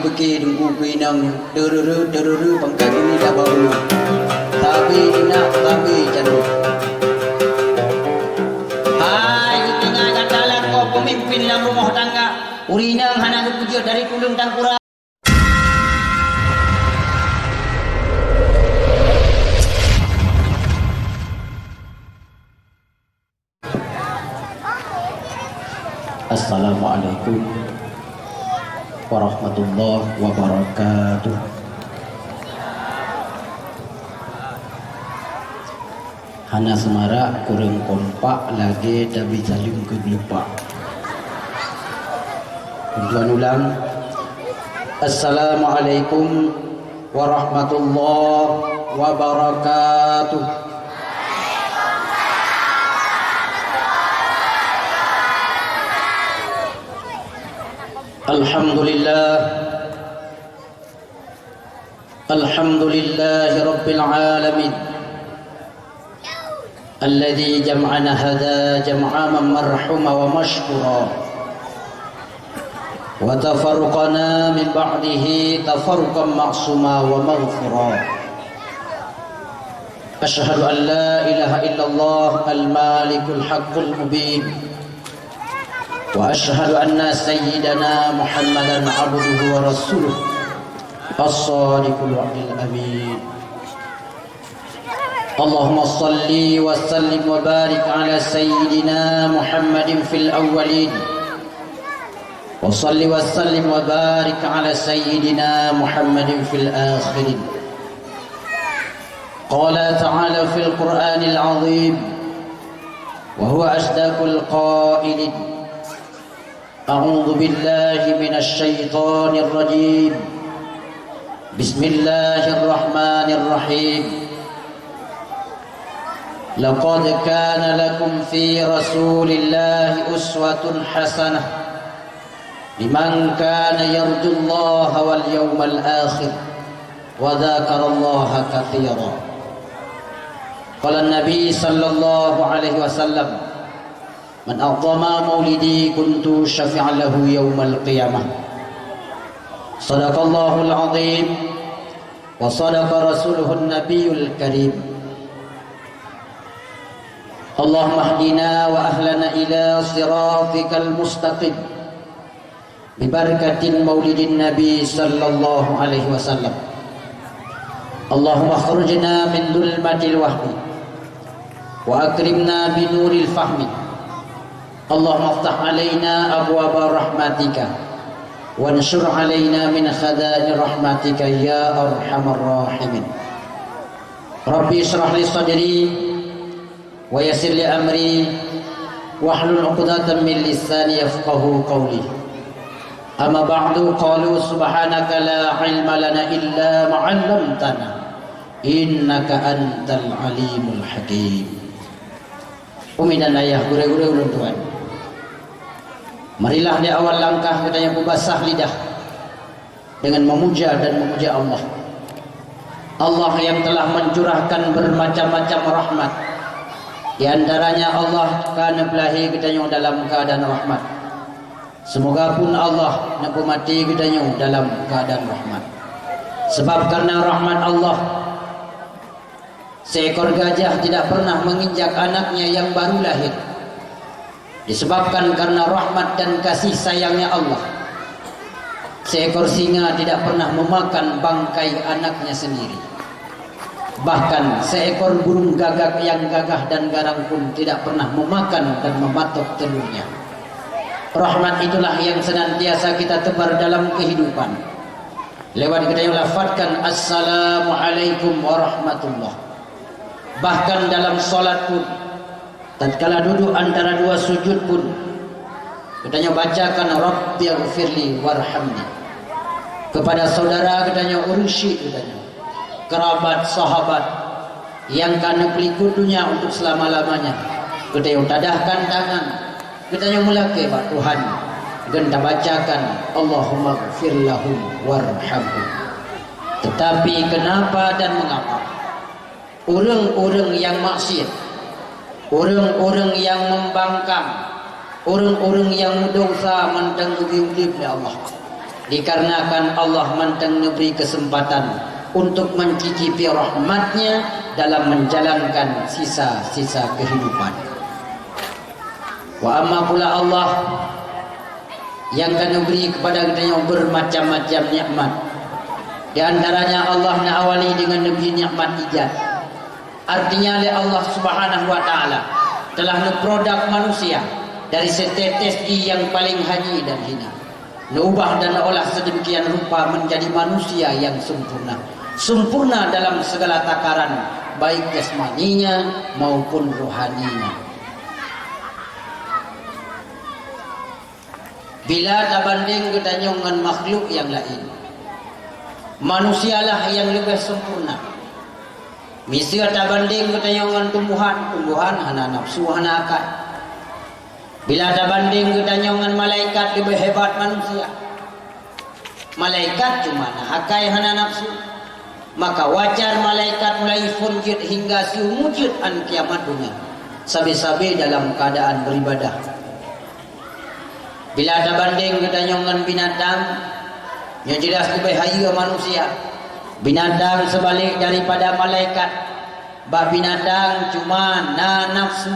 beki dengku pinang derere pangkat ini dah baru tapi nak tapi jadu. Hai tengah gandalan kau pemimpin dalam rumah tangga urinang hana kerja dari kulung tangkura. Assalamualaikum warahmatullahi wabarakatuh. Hana semara kurang kompak lagi tapi saling kegelupak. Tuan ulang. Assalamualaikum warahmatullahi wabarakatuh. Alhamdulillah Rabbil Alamin Alladhi jam'ana hadha jam'aman marhuma wa mashkura wa tafarruqana min ba'dihi tafarruqan ma'suma wa maghfura. Ashhadu an la ilaha illallah al-malikul haqqul mubin wa ashhadu anna sayyidana Muhammadan abduhu wa rasuluh as-sadiqul wa'dil amin. Allahumma salli wa sallim wa barik ala sayyidina Muhammadin fil awwalin wa salli wa sallim wa barik ala sayyidina Muhammadin fil akhirin. Qala ta'ala fil Qur'anil azim wa huwa asdaqul qailin. أعوذ بالله من الشيطان الرجيم بسم الله الرحمن الرحيم لقد كان لكم في رسول الله أسوة حسنة لمن كان يرجو الله واليوم الآخر وذكر الله كثيرا. قال النبي صلى الله عليه وسلم Man a'zama maulidi kuntu syafi'an lahu yawmal qiyamah. Sadaqallahul azim wa sadaqa rasuluhun nabiyul karim. Allahumma hdina wa ahlana ila siratikal mustaqim bi barakatin maulidin nabi sallallahu alaihi wasallam. Allahumma akhrijna min dhulmatil wahmi wa akrimna bi nuril fahmi. Allahumma aftah alaina abwaba rahmatika wa anshur alaina min khaza'in rahmatika ya arhamar rahimin. Rabbi israh li sadri wa yassir li amri wahlul 'uqdatam min lisani yafqahu qawli. Amma ba'du, qalu subhanaka la ilma lana illa ma 'allamtana innaka antal alimul hakim. Umi dan ayah, gure-gure ulun tuan, marilah di awal langkah katanya membasah lidah dengan memuja dan memuja Allah. Allah yang telah mencurahkan bermacam-macam rahmat. Di antaranya Allah kana belahi katanya dalam keadaan rahmat. Semoga pun Allah nak mati katanya dalam keadaan rahmat. Sebab karena rahmat Allah, seekor gajah tidak pernah menginjak anaknya yang baru lahir. Disebabkan karena rahmat dan kasih sayangnya Allah, seekor singa tidak pernah memakan bangkai anaknya sendiri. Bahkan seekor burung gagak yang gagah dan garang pun tidak pernah memakan dan mematok telurnya. Rahmat itulah yang senantiasa kita tebar dalam kehidupan. Lewat kita yang lafadzkan Assalamualaikum warahmatullah. Bahkan dalam solat pun, tatkala duduk antara dua sujud pun, katanya bacakan Rabbighfirli warhamni. Kepada saudara katanya ursi, katanya kerabat sahabat yang kana pelikutunya untuk selama-lamanya, katanya tadahkan tangan, katanya mulake Pak Tuhan, genta bacakan Allahumma gfir lahum warhamhum. Tetapi kenapa dan mengapa orang-orang yang maksiat, orang-orang yang membangkang, orang-orang yang berdosa menangguhi ulibnya Allah, dikarenakan Allah manteng memberi kesempatan untuk mencicipi rahmatnya dalam menjalankan sisa-sisa kehidupan. Wa amma pula Allah yang akan memberi kepada kita yang bermacam-macam nikmat. Di antaranya Allah nak awali dengan memberi nikmat ijaz. Artinya oleh Allah Subhanahu wa taala telah memproduk manusia dari setetes yang paling haji dan hina. Ubah dan olah sedemikian rupa menjadi manusia yang sempurna. Sempurna dalam segala takaran, baik jasmaninya maupun rohaninya. Bila tak banding kita dengan makhluk yang lain, manusialah yang lebih sempurna. Mesti tak banding kita dengan tumbuhan hana nafsu hana akal. Bila ada banding kita dengan malaikat lebih hebat manusia. Malaikat cuma hakai hana nafsu. Maka wajar malaikat mulai funjud hingga siumujud an kiamat dunia. Sabi-sabi dalam keadaan beribadah. Bila ada banding kita dengan binatang yang jelas lebih hayu manusia. Binatang sebalik daripada malaikat. Bab binatang cuma nafsu.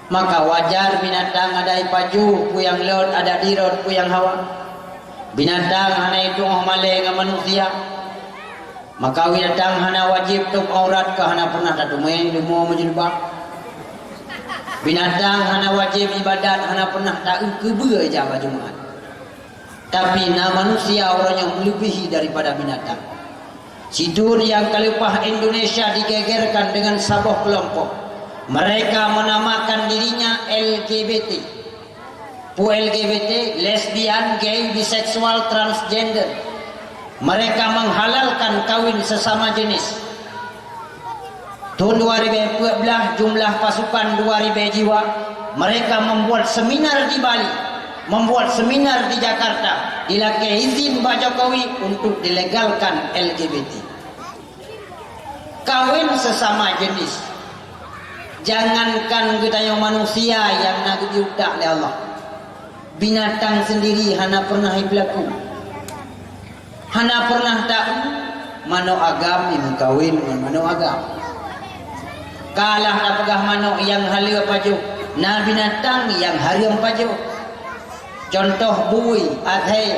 Maka wajar binatang ada ipaju, ku yang laut ada dirot, ku yang hawa. Binatang hana itu malai dengan manusia. Maka binatang hana wajib tuk aurat ke hana pernah tak main demo menjilbab. Binatang hana wajib ibadat hana pernah tak kebe jaga Jumaat. Tapi manusia orang yang melebihi daripada binatang. Sidur yang kalipah Indonesia digegerkan dengan sebuah kelompok. Mereka menamakan dirinya LGBT. LGBT, lesbian, gay, biseksual, transgender. Mereka menghalalkan kawin sesama jenis. Tahun 2014 jumlah pasukan 2000 jiwa. Mereka membuat seminar di Bali, membuat seminar di Jakarta, dilakukan izin Pak Jokowi untuk dilegalkan LGBT. Kawin sesama jenis. Jangankan kita yang manusia yang nak diudak oleh Allah. Binatang sendiri hana pernah berlaku. Hana pernah tak mano agam yang kawin dengan mano agam. Kalah nak pegah mano yang halia paju. Na binatang yang haram paju. Contoh bui, athai.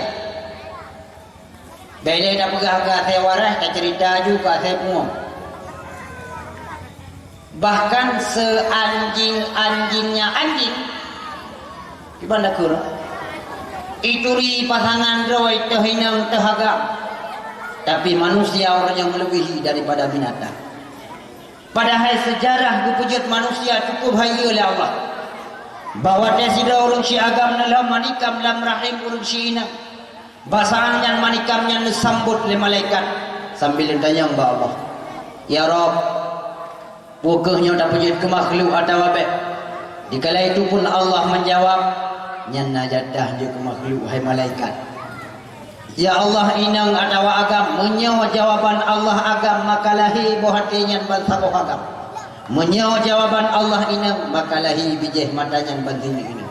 Bila nak pegah ke athai waras, tak cerita juga athai pungung. Bahkan seanjing-anjingnya anjing di bandar kurang ituri pasangan roy terhinang terhagam. Tapi manusia orang yang melebihi daripada binatang. Padahal sejarah kepujut manusia cukup hayu oleh Allah. Bahawa tesida urung si agam dalam manikam dalam rahim urung si inang. Basaan yang manikamnya disambut oleh malaikat sambil ditanya kepada Allah, ya Rabb, bukannya tak pujud ke makhluk atau apa. Dikala itu pun Allah menjawab, nyana jadah je ke makhluk hai malaikat. Ya Allah inang atau agam, menyawa jawaban Allah agam maka lahi bohatinya bansaboh agam. Menyawa jawaban Allah inang maka lahi bijih matanya bantini inang.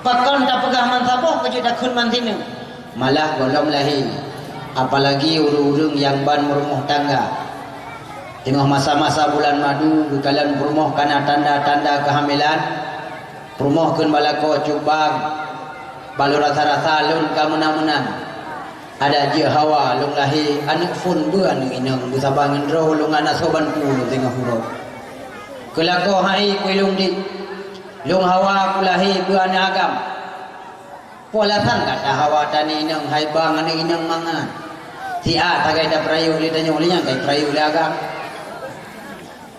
Pakon tak pegah mansaboh pujud akun mantini. Malah golong lahi. Apalagi urung-urung yang ban merumah tangga. Tengah masa-masa bulan madu kalian berumah karena tanda-tanda kehamilan, perumahkeun balako cubang balu rasa-rasa lun kamunang-munang ada je hawa lung lahi anak fun beun inang busabangan ro lung anak soban puluh tengah huruf kelako hai kuilung di lung hawa kulahi beun agam polasan kata hawa tani inang hai bang ane inang mangan si a tagai da prayu li tanya ulinya kai prayu li agam.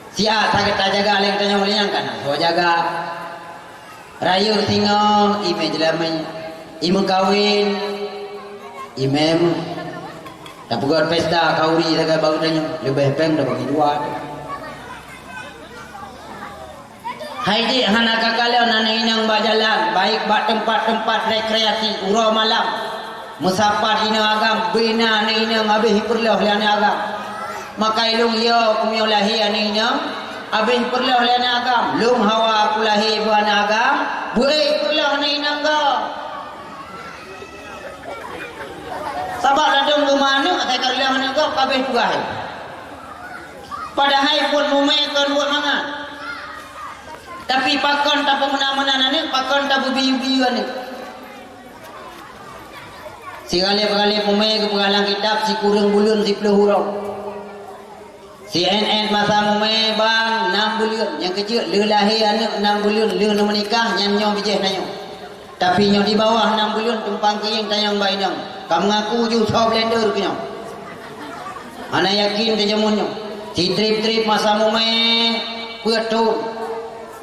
Sia tak kita jaga leng tanya ulinya kan. So jaga rayu tinggal imej lamanya. Imam kawin imam tak buat pesta kauri jaga bau tanya lebih peng dah bagi dua. Haidi hana kakalian nana inang bajalan baik bak tempat-tempat rekreasi uro malam. Musafar ina agam bina na inang abih perlah liane agam. Maka ilung yo kumyo lahi anina abin perlah lahi agam lung hawa kulahi buana agam buai perlah anina ga Sabab ladung ke mana saya kerja mana kau kabeh tugas. Padahal pun mumekon buat mangan. Tapi pakon tak pemena-mena ni, pakon tak berbiu-biu ni. Si kali-kali mumei ke pengalang kitab si kurang bulan si puluh huruf. Si NN masa mumei bang 6 bulan. Yang kecil le lahir anak 6 bulan, le nak menikah nyanyo bijih nanyo. Tapi nyo di bawah 6 bulan tumpang kiyeng tayang bainang. Kamu ngaku ju so blender kenyo. Ana yakin tejamunyo. Si trip-trip masa mumei peutun.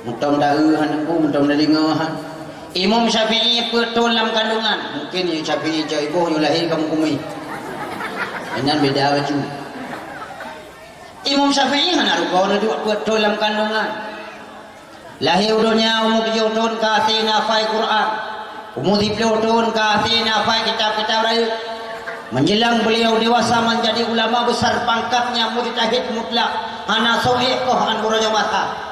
Mutom daeu han ku mutom dalingo han. Imam Syafi'i peutun dalam kandungan. Mungkin yang Syafi'i jauh ibu yang lahir kamu kumi. Dengan beda baju. Imam Syafi'i kan ada kau nak buat peutun dalam kandungan. Lahir dunia umur 7 tahun kasih nafai Quran. Umur 10 tahun kasih nafai kitab-kitab lain. Menjelang beliau dewasa menjadi ulama besar pangkatnya mujtahid mutlak. Ana sahih koh an buraja mata.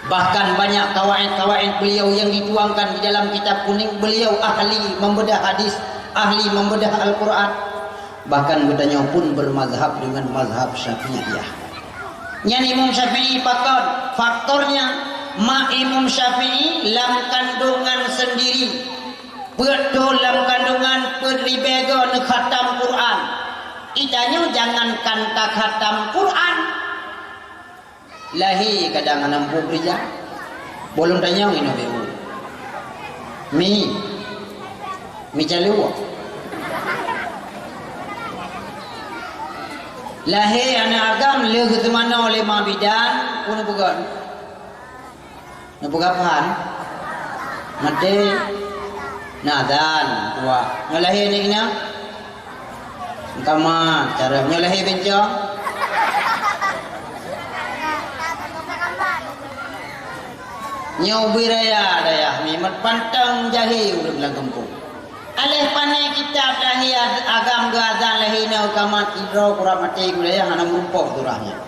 Bahkan banyak kawaid-kawaid beliau yang dituangkan di dalam kitab kuning. Beliau ahli membedah hadis, ahli membedah Al-Quran. Bahkan katanya pun bermazhab dengan mazhab Syafi'iyah. Yang Imam Syafi'i faktornya mak Imam Syafi'i dalam kandungan sendiri. Betul dalam kandungan peribega nak khatam Quran. Itanya jangankan tak khatam Quran. Lahir kadang 60 kerja. Bolong tanya ini beru. Mi calu. Lahir anak agam leg ke mana oleh ma bidan pun bukan. Nak bukan mate nadan tua. Lahir ni kena. Kama cara lahir bencong. Nyau biraya daya mimat pantang jahi urang lang kampung. Aleh panai kitab lahir agam gazan lahina kamat idro kurang mati gulaya hana merumpok durahnya.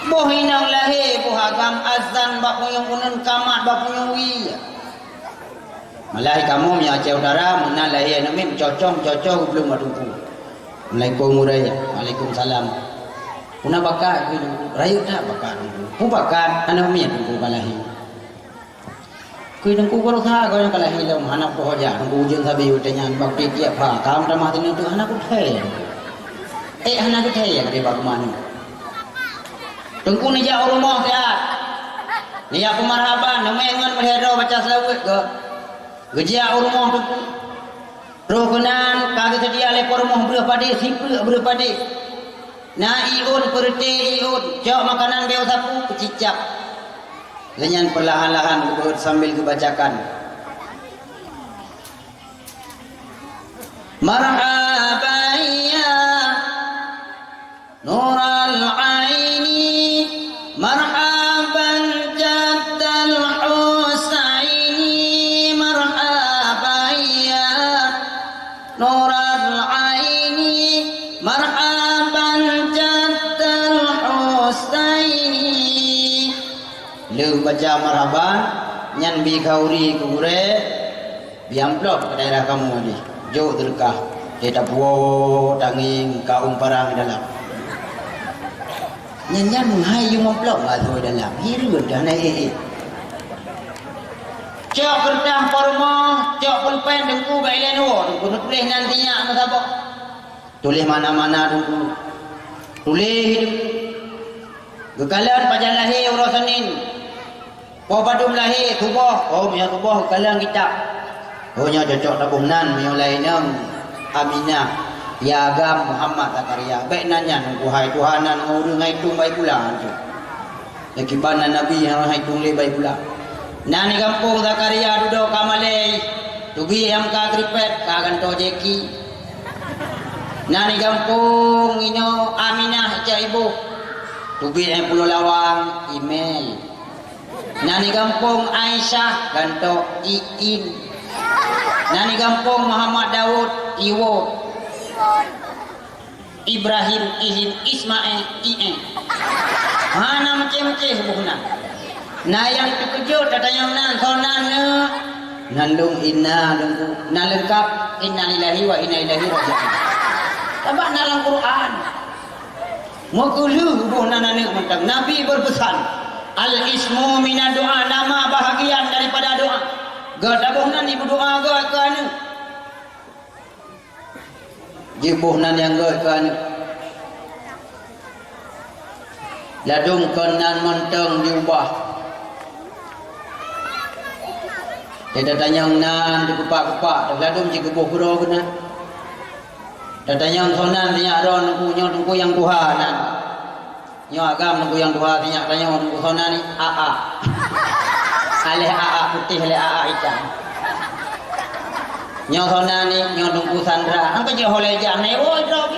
Boh inang lahir boh agam azan bak yang unen kamat bak yang wi. Malai kamu mi aceh udara mana lahir nami cocok belum madungku. Assalamualaikum uraya. Waalaikumsalam. Puna bakar rayu tak bakar. Pu bakar anak mi tunggu kalahi. Kui tunggu kalau tha kau yang kalahi lam anak po ja tunggu ujung sabi utanya bakti tiap ha kam ramah tini tu anak ku thai. Anak ku thai ya kade bak mani. Tunggu ni ja rumah sehat. Ni ya pemarhaban namengan berhero baca selawat ke. Gejia rumah tunggu. Rohkenan kagak sedia lepor rumah berapa pade sipre berapa pade. Na iun perti iun jauh makanan beo sapu kecicap. Lenyan perlahan-lahan sambil kebacakan. Marhaban ya nural aini marhaban jaddal husaini marhaban ya nural aini marhaban jaddal husaini. Lu baca marhaban nyan bi kauri kure biamplop ke daerah kamu ni jauh terkah dia puo tanging kaum parang dalam nyan menghai yung mamplop atau dalam hiru dah naik cok kertas pormo cok pulpen dengku bailen wo dengku tulis nantinya apa tulis mana-mana dengku tulis gekalan pajan lahir urus Senin po padum lahir tubuh oh punya tubuh kalang kita oh nya cocok tabung nan punya lain Aminah ya agam Muhammad Zakaria baik nanya nunggu hai Tuhanan ngurung hai tung baik pula tu yakibana nabi hai tung le baik pula nani kampung Zakaria duduk kamalai tubi yang ka gripet ka ganto jeki nani kampung ino Aminah ca ibu tubi yang Pulau Lawang email nani kampung Aisyah ganto iin nani kampung Muhammad Daud iwo Ibrahim ihim Ismail ien hana macam-macam bukan nah yang terkejut datang yang nan sonan nandung inna lungku na lengkap inna lillahi wa inna ilaihi raji'un tabak dalam Quran mukulu buhna nane mentang Nabi berpesan al ismu mina doa, nama bahagian daripada doa gadabuhna ni berdoa ga kana jibuhna yang ga kana ladung kenan mentang diubah dia tanyang nan dikupak-kupak ladung jigebuh bro kena dia tanyang sonan tanya ron nunggu yang Tuhan nyo agam nunggu yang Tuhan tanya nunggu sonan ni aa alih aa putih alih aa hitam nyo sonan ni nyo nunggu Sandra angka je oleh jane woi dro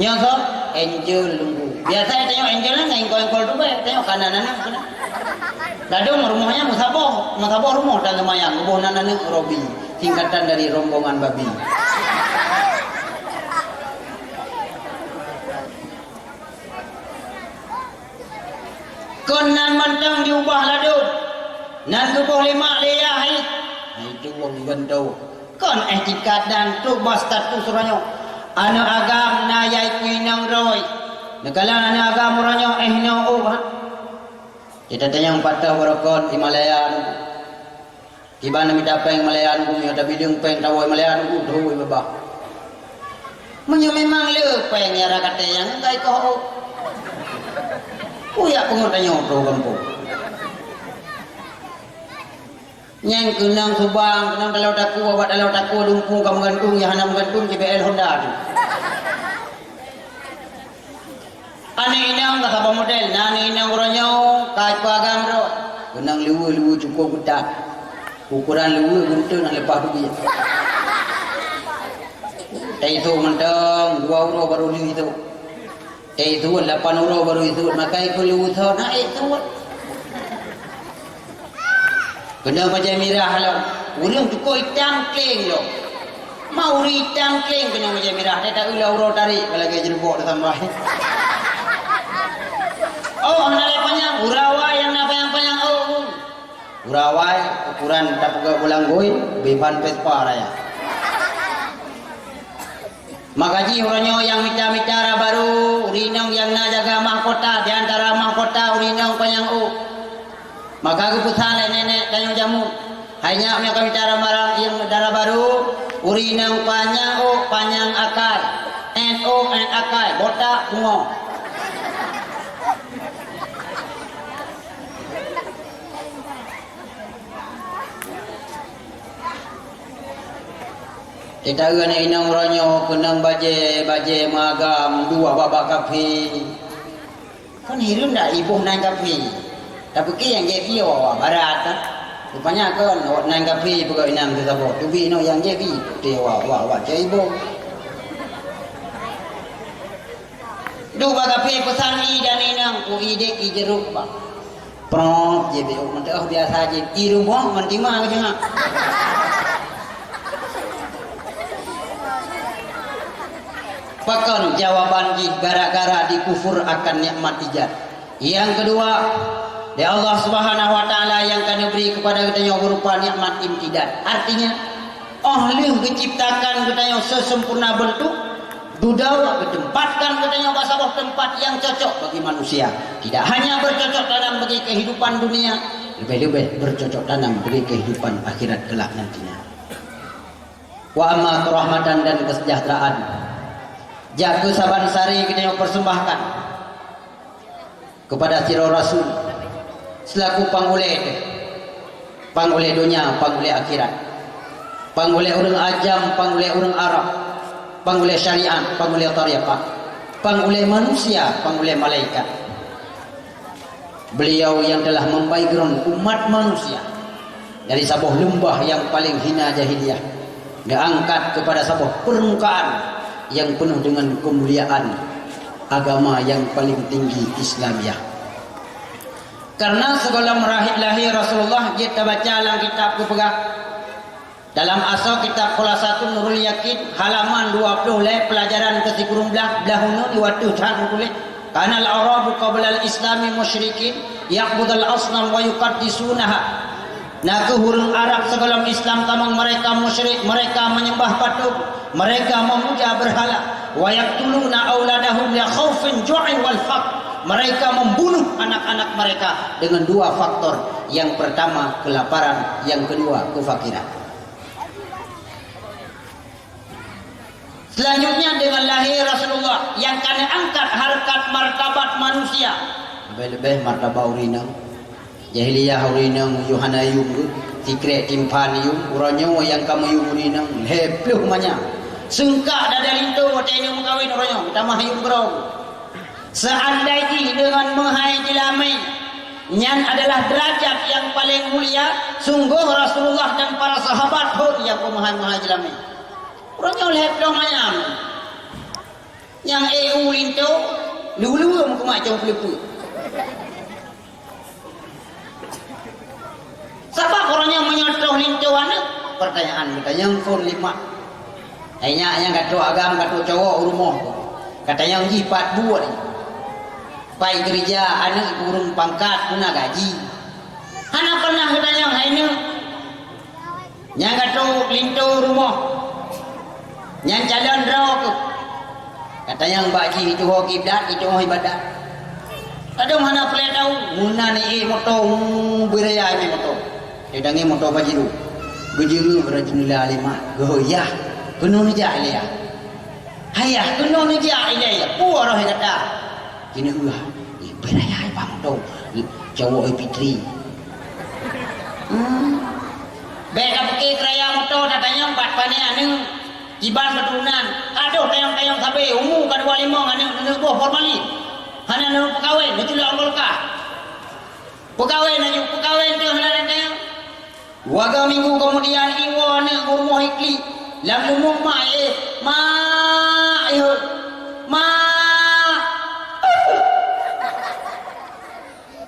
nyo so angel nunggu biasa tanya angel nang engkol-engkol tu bae tanya kanan sana ladung rumahnya Musaboh rumah dan lumayan bubuhna nane Robi singkatan dari rombongan babi konan mantang diubah ladung nan tubuh lima liyah itu wong bendo kon etikat dan tu status ranyo anu agam na yai kuinang roy negala anu agam ranyo no kita tanya patah barakon Himalayan ibana mi dapeng Himalayan bumi ada bidung peng tawai Himalayan udoi babah menyo memang lepeng ya rakate yang enggak ko uya pengotanyo do kampo nyeng kenang subang kenang dalau taku babat dalau taku dungkung kamu gantung ya hanam gantung JBL Honda tu ane inang ka sabang model nani inang uranyo kai pagam ro kenang lewu cukup budak ukuran lewu guntur nak lepas duit tei tu mentang 2 euro baru li itu tei tu 8 euro baru itu makai ko lewu tho naik tu kena macam mirah lo urang cukup hitam kleng lo mau hitam kleng kena macam mirah tak euro tarik kalau ke jerbok tambah oh nalai panjang urawai yang apa yang panjang oh urawai ukuran tak pegak bulang goi beban Vespa raya makaji uranyo yang mita-mitara baru urinong yang na jaga mahkota di antara mahkota urinong panjang maka keputusan nenek kanyang jamu hanya mereka bicara barang yang darah baru urinong panjang akal NO and akal botak bungo kita gana inang ronyo kenang baje magam dua babak kafe kan hirun dah ibu naik kafe tapi ke yang jadi awak barat rupanya kan awak naik kafe pegawai inang tu sabo tu bi no yang jadi dia awak cai ibu dua babak kafe pesan i dan inang ku ide i jeruk ba prop je be mentah biasa je i rumah mentima ke jangan Pakon jawaban gara-gara dikufur akan nikmat ijat. Yang kedua, dari Allah Subhanahu wa taala yang akan beri kepada kita yang berupa nikmat imtidad. Artinya, Allah menciptakan kita yang sesempurna bentuk, dudawa ditempatkan kita yang sebuah tempat yang cocok bagi manusia. Tidak hanya bercocok tanam bagi kehidupan dunia, lebih-lebih bercocok tanam bagi kehidupan akhirat kelak nantinya. Wa amma kerahmatan dan kesejahteraan. Jaga saban sari kita yang persembahkan kepada siro Rasul selaku panggulai dunia, panggulai akhirat, panggulai orang ajam, panggulai orang Arab, panggulai syariat, panggulai tariqah, panggulai manusia, panggulai malaikat. Beliau yang telah membaikkan umat manusia dari sebuah lembah yang paling hina jahiliyah diangkat kepada sebuah permukaan yang penuh dengan kemuliaan agama yang paling tinggi Islamiyah. Karena sebelum lahir Rasulullah kita baca dalam kitab kepegah dalam asal kitab Khulasatun Nurul Yakin halaman 20 pelajaran ke-10 belahunu diwatu tan kulit kana al-arabu qabla al-islami musyrikin yaqbudul asnam wa yuqaddisunaha Nah ke hurung Arab sebelum Islam tamang mereka musyrik, mereka menyembah patung, mereka memuja berhala. Wa yaqtuluna auladahum li khaufin ju'in wal faqr. Mereka membunuh anak-anak mereka dengan dua faktor. Yang pertama kelaparan, yang kedua kefakiran. Selanjutnya dengan lahir Rasulullah yang kena angkat harkat martabat manusia. Lebih-lebih martabat urinang. Jahiliyah urinang Yohanayum tikret timpan yum uranyo yang kamu yum urinang lepluh manya. Sengkak dada lintu tenu mengkawin uranyo tamah yum bro. Seandainya dengan menghai dilamai nyan adalah derajat yang paling mulia, sungguh Rasulullah dan para sahabat pun yang menghai dilamai. Uranyo lepluh manya. Yang EU lintu lulu muka macam pelipu. Siapa orangnya menyodoh lintuan? Pertanyaan kita yang phone 5. Kayaknya yang kata agam kata cowok rumah. Kata yang jipat buat. Pai kerja anak kurung pangkat guna gaji. Anak pernah kata yang ini. Yang kata lintu rumah. Yang jalan rok. Kata yang baji itu ho kiblat itu ho ibadat. Ada mana pelai tahu? Muna ni motor beraya ni motor. Dia dangi motor baju tu. Gejeng berajunlah lima. Goyah. Penuh ni jah dia. Hayah penuh ni jah dia. Puar orang kata. Kini ulah. Beraya bang tu. Cowok IP3. Baik pakai keraya motor datanya 4 pani anu. Iban keturunan. Aduh tayang-tayang sabe umur ka 25 anu buah formalin. Hanya anu pegawai betulah angkolkah. Pegawai naju pegawai tu hana tayang. Waga minggu kemudian iwan rumah ikli lam lumung ma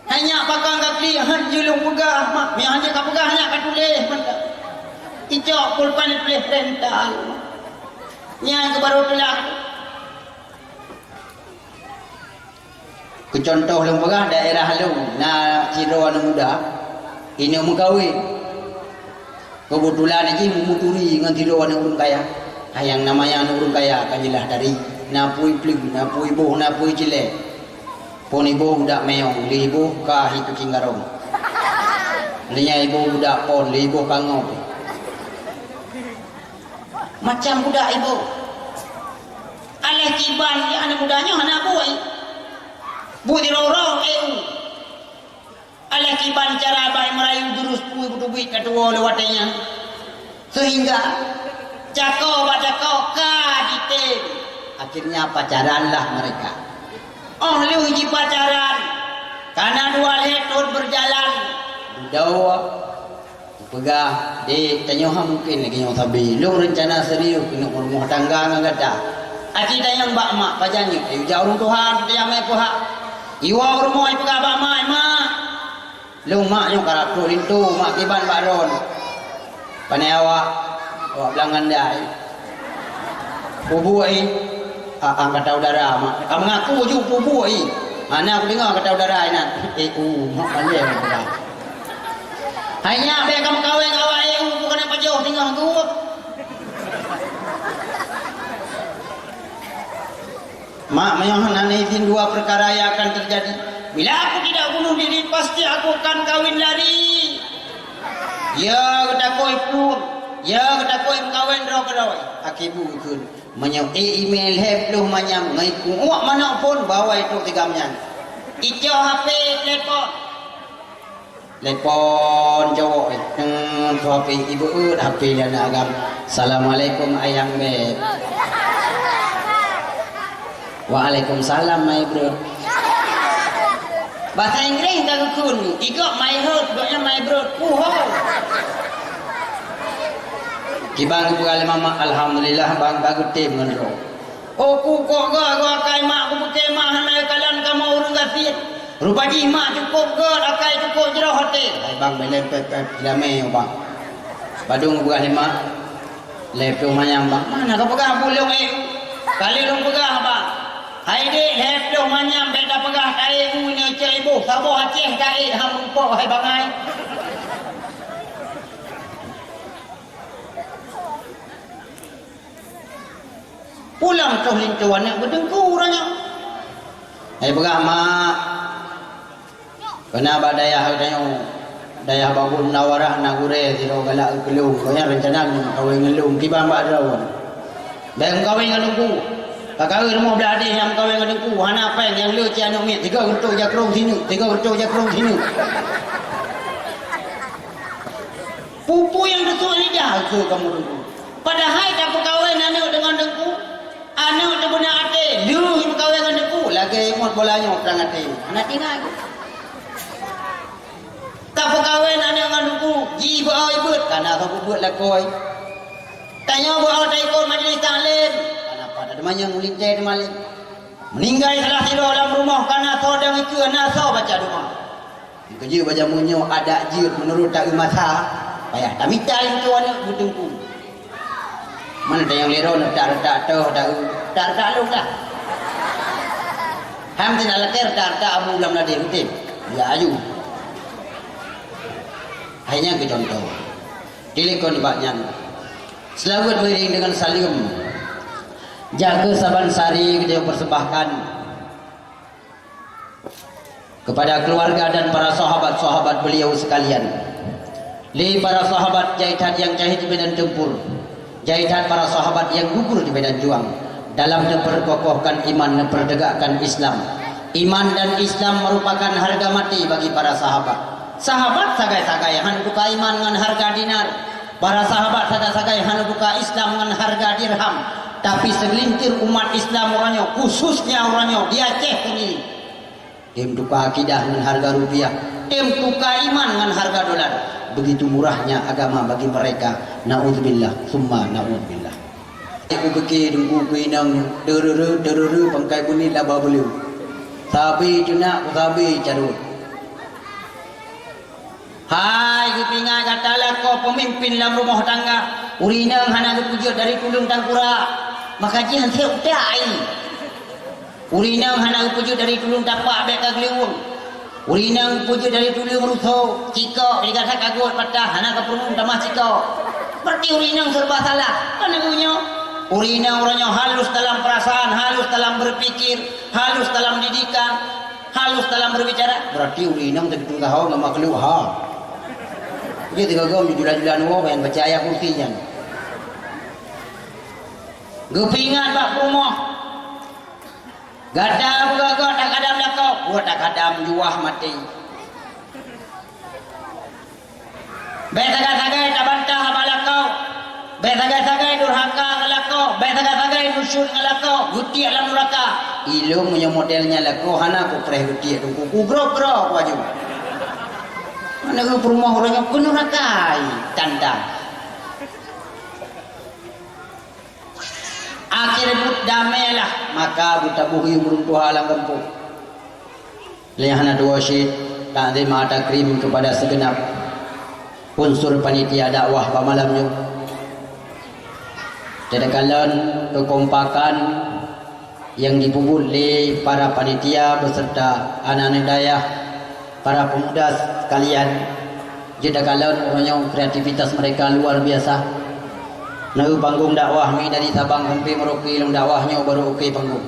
hanya pakang kakli hanjulung pegah mak mi hanya ka pegah hanya ka tuleh icok pulpan tuleh rental nya ke baru tulah ke contoh lung pegah daerah lung na ciro anu muda ini mengkawin. Kebetulan aja memuturi dengan tidur orang kaya. Yang namanya orang kaya kanjilah dari napui pling, napui boh, napui jelek. Pon ibu budak meong, li ibu kah itu cinggarong. Linya ibu budak pon, li ibu kangop. Macam budak ibu. Aleh kiban ya anak mudanya anak boy. Bu dirorong Aleh kiban cara baik merayu durus pui butuh kedua lewatnya sehingga cakau kaditin akhirnya pacaranlah mereka. Oh lu hiji pacaran karena dua letut berjalan dua pegah di tanyoha mungkin lagi nyawa tabi lu rencana serius kena rumah tangga ngagada aci dayang bak mak pajangi ayo jauh Tuhan kita yang puha iwa rumah pegah bak mak lu mak nyo karap tu lintu mak kiban baron panai awak belangan dai pubu ai kata udara mak kamu ngaku ju pubu ai mana aku dengar kata udara ai nak mak pandai mak hanya be kamu kawin awak bukan apa jauh tinggal tu mak menyahana izin dua perkara yang akan terjadi. Bila aku tidak bunuh diri, pasti aku akan kawin lari. Ya, kita koi pun. Ya, kita koi kawin roh-roh. Akibu ikut. Menyau email hebluh manyam. Ngaiku. Uak mana pun bawa itu 3 menyan. Ijo HP telepon. Telepon cowok. HP ibu HP dan agam. Assalamualaikum ayang beb. Waalaikumsalam my bro. Bahasa Inggris tak kun. Ikut my heart, doknya my bro. Kibang ibu kali mama alhamdulillah bang bagus tim ngendro. Oh ku kok gua kai mak ku pakai mak hanai kalian kamu urang gafir. Rupaji mak cukup ke akai cukup jero hotel. Hai bang belen pep lame bang. Badung ibu kali mak. Lepo manyang bang. Mana kau pegang pulung kali dong pegang bang. Hai dek lepo manyang beda pegang kai ini cek ibu. Sabo Aceh kai ham rupo hai bangai. pulang toh lintuan yang berdengku orangnya. Berama kena badaya daya babun nawarah nagure tiro galak kelung konya rencana kawin ngelung tiba mbak dawan bang kawin ngelungku kakawin mau belade yang kawin ngelungku hana peng yang lu ciano mi 3 gerto jakrong sini 3 gerto jakrong sini pupu yang betul lidah ke kamu dengku padahal tak kawin anak dengan dengku anak tu benar ate lu yang kawin dengan dengku lagi imut bolanya perang ate anak tina tak kawin anak dengan dengku ji buat ibut karena kau buat lakoi tanya buat tak ikut majlis taklim kenapa ada banyak ngulintai malik meninggal salah tidur dalam rumah karena sodang itu anak so baca rumah kerja baca munyo ada jir menurut tak masa payah tak minta itu anak butungku mana ada yang lero tak lu dah ham tidak leter tak amu dalam nadi betul ya aju hanya ke contoh telepon baknya selamat beriring dengan salim jaga saban sari kita persembahkan kepada keluarga dan para sahabat-sahabat beliau sekalian li para sahabat jahitan yang jahit di medan tempur jahitan para sahabat yang gugur di medan juang dalam memperkokohkan iman dan mempertegakkan Islam. Iman dan Islam merupakan harga mati bagi para sahabat. Sahabat sagai-sagai han buka iman dengan harga dinar. Para sahabat sagai-sagai han buka Islam dengan harga dirham. Tapi segelintir umat Islam orangnya, khususnya orangnya di Aceh ini, dia tukar akidah dengan harga rupiah, dia tukar iman dengan harga dolar. Begitu murahnya agama bagi mereka. Na'udzubillah, summa na'udzubillah. Aku fikir dengku kuinang derere pangkai bunyi laba beliau. Sabi cuna sabi carut. Hai kepingai katalah kau pemimpin dalam rumah tangga. Urinang hana dipujud dari tulung tangkura. Maka jihan seutai. Urinang hana dipujud dari tulung tapak beka geliwung. Urinang pujud dari tulung rusuh. Cika dikata kagut patah hana keperluan tamah cika. Berarti urinang serba salah. Kan namanya? Urina orangnya halus dalam perasaan, halus dalam berpikir, halus dalam didikan, halus dalam berbicara. Berarti urina betul tahu nama makhluk ha. Dia tiga gom jual-jualan wo yang baca ayat kursinya. Gepingan bak rumah. Gada buka tak kadam dakau, buat tak kadam juah mati. Betaga-tagai tak bantah balakau. Betaga-tagai durhaka ngalako, betaga-tagai nusyur ngalako, guti alam neraka. Ilung punya modelnya lako, hana ku preh guti dungku, ku gro-gro ku aju. Mana ku rumah orangnya ku nerakai, tanda. Akhir but damailah, maka buta buhi meruntuh alam gempuk. Lihana dua syid, takdim ada krim kepada segenap unsur panitia dakwah pamalamnya. Dedekalan kekompakan yang dipuput oleh para panitia beserta anak-anak dayah, para pemuda sekalian. Dedekalan orangnya kreativitas mereka luar biasa. Nah panggung dakwah mi dari Sabang sampai Merauke long dakwahnya baru okey panggung.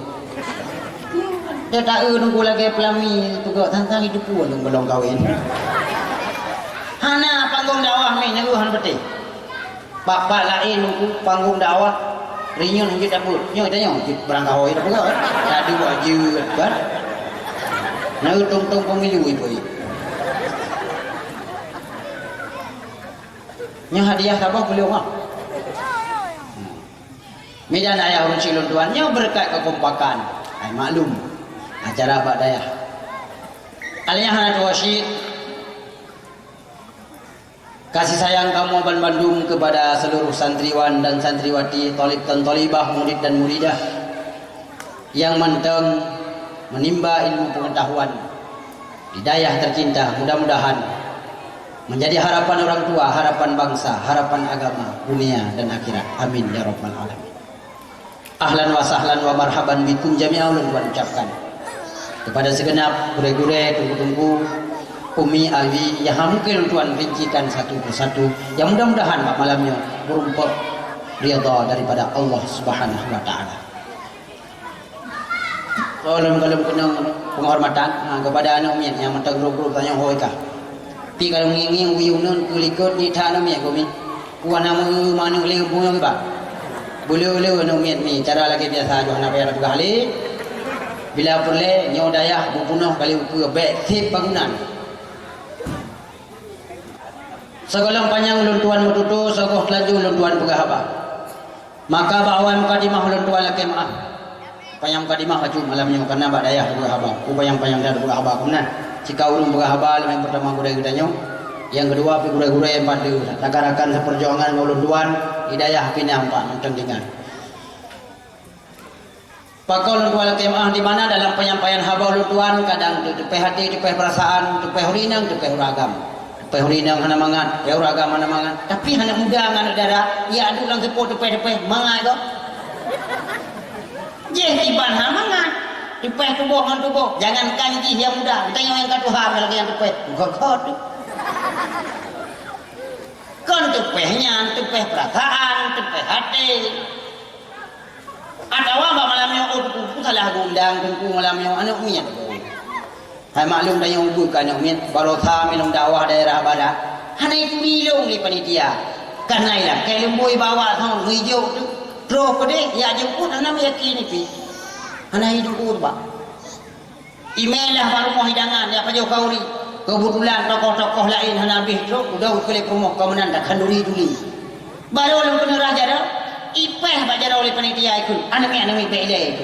Dia tak nunggu lagi pelami juga tantang hidup pun belum kawin. Hana panggung dakwah mi nyaguhan betul. Bapak lain nunggu panggung dakwah rinyun hujud dapur nyo tanya berangkat hoi dah pegak tak ada wajib kan nak tong-tong pemilu ibu nyo hadiah apa beliau mah medan ayah orang cilon tuan nyo berkat kekompakan ay maklum acara Pak Dayah aliyah hanat wasyid. Kasih sayang kamu Abang Bandung kepada seluruh santriwan dan santriwati, tolib dan tolibah, murid dan muridah yang menteng menimba ilmu pengetahuan. Hidayah tercinta, mudah-mudahan menjadi harapan orang tua, harapan bangsa, harapan agama, dunia dan akhirat. Amin ya rabbal alamin. Ahlan wa sahlan wa marhaban bikum jami'an ucapkan kepada segenap gure-gure, tunggu-tunggu, Umi Alwi yang mungkin tuan rincikan satu persatu yang mudah-mudahan malamnya berumput ridha daripada Allah Subhanahu wa taala. soalnya kalau kena penghormatan kepada anak mian yang mentang grup-grup tanya hoi kah. Tapi kalau nging uyung nun kulikut ni tak anak mian kami. Kuan nama mana boleh bunga ba. Boleh anak mian ni cara lagi biasa jo anak payah buka halik. Bila perle nyaw dayah bubunuh kali upu baik tip bangunan. Segolang panjang ulun tuan mututu segoh telaju ulun tuan pegah haba. Maka bawa mukadimah ulun tuan laki maaf. Panjang mukadimah maju malamnya karena bak dayah pegah haba. Upayang-payang dah pegah haba kemudian. Jika ulun pegah haba yang pertama gudai gudanya. Yang kedua pi gudai-gudai yang pada takarakan seperjuangan ulun tuan hidayah pindah empat mentendingan. Pakau ulun tuan laki maaf di mana dalam penyampaian haba ulun tuan kadang tepeh hati, tepeh perasaan, tepeh hurinang, tepeh uragam. Pehrinang hana mangan, ya uragam hana mangan. Tapi hana muda ngana dara, ya adu lang sepo tepeh mangan tu. Je tiban hana mangan. Tepeh tubuh ngan tubuh. Jangan kanji yang muda, tengok yang katuha lagi yang tepeh. Gokot tu. Kon tepehnya, tepeh perasaan, tepeh hati. Ada apa malam yang aku salah gundang tengku malam yang anak mian. Hai maklum dah yang bukan yang min barokah minum dakwah daerah barat. Hana itu milung ni panitia. Karena ialah kalau boy bawa sang hijau tu terus pede ya jemput hana yakin ni. Hana hidup tu ba. Email lah baru mau hidangan ya apa jauh kau ni. Kebetulan tokoh-tokoh lain hana habis tu udah kali promo kemenan dah kanduri dulu. Baru orang kena raja dah. Ipeh bajar oleh panitia ikut. Anak mi beda itu.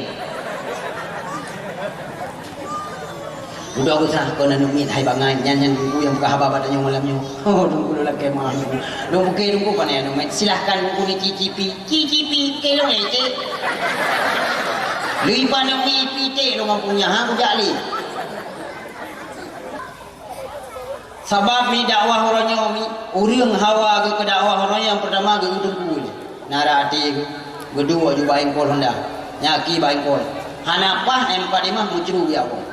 Udah aku serah kau nak mit hai bangai nyanyian buku yang buka haba badannya malamnya. Oh tunggu dulu lagi mah. Tunggu kan ya numit. Silahkan buku ni cicipi kelong lagi. Lui pandang mi pite lo mampunya hang ujak li. Sebab ni dakwah orangnya mi urang hawa ke dakwah orang yang pertama ke tunggu ni. Nara hati kedua juga engkol hendak. Nyaki ba engkol. Hanapah empadimah mucru ya Allah.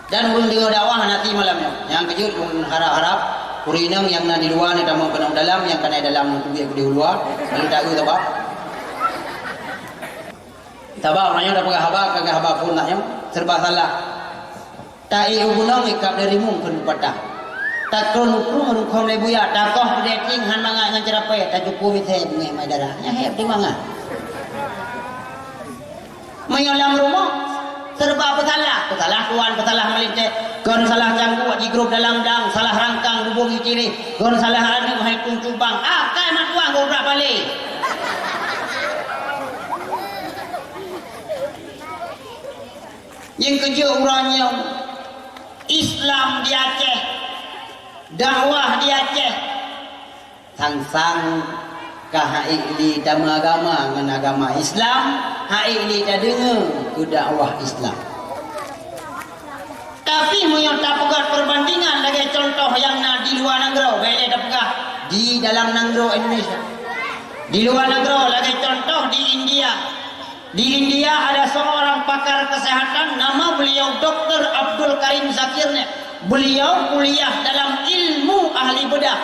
Dan urang dengar dakwah nanti malamnya. Yang kejut harap-harap urinang yang na di luar ni tamang kena dalam yang kena dalam tu dia di luar. Lalu tak tahu apa. Tabak orangnya dah pakai haba pun naknya serba salah. Tai ubunang ikap dari mungkin patah. Takron ukrum rukom lebuya takoh preking han manga ngan cerapai ta cukup mithe bungai mai darah. Nya heb di manga. Mayolam rumah serba pesalah tuan pesalah melintek kon salah janggu di grup dalam dang salah rangkang hubungi ciri kon salah anu hai kuncubang kai mak tuang gobrak balik yang kerja orangnya Islam di Aceh dakwah di Aceh sang kahai di dama agama dengan agama Islam hai ini dah dengar ke dakwah Islam. Tapi moyo tak pegat perbandingan lagi contoh yang di luar negara, boleh tak pegat di dalam negara Indonesia. Di luar negara lagi contoh di India. Di India ada seorang pakar kesehatan nama beliau Dr. Abdul Karim Zakirnya. Beliau kuliah dalam ilmu ahli bedah.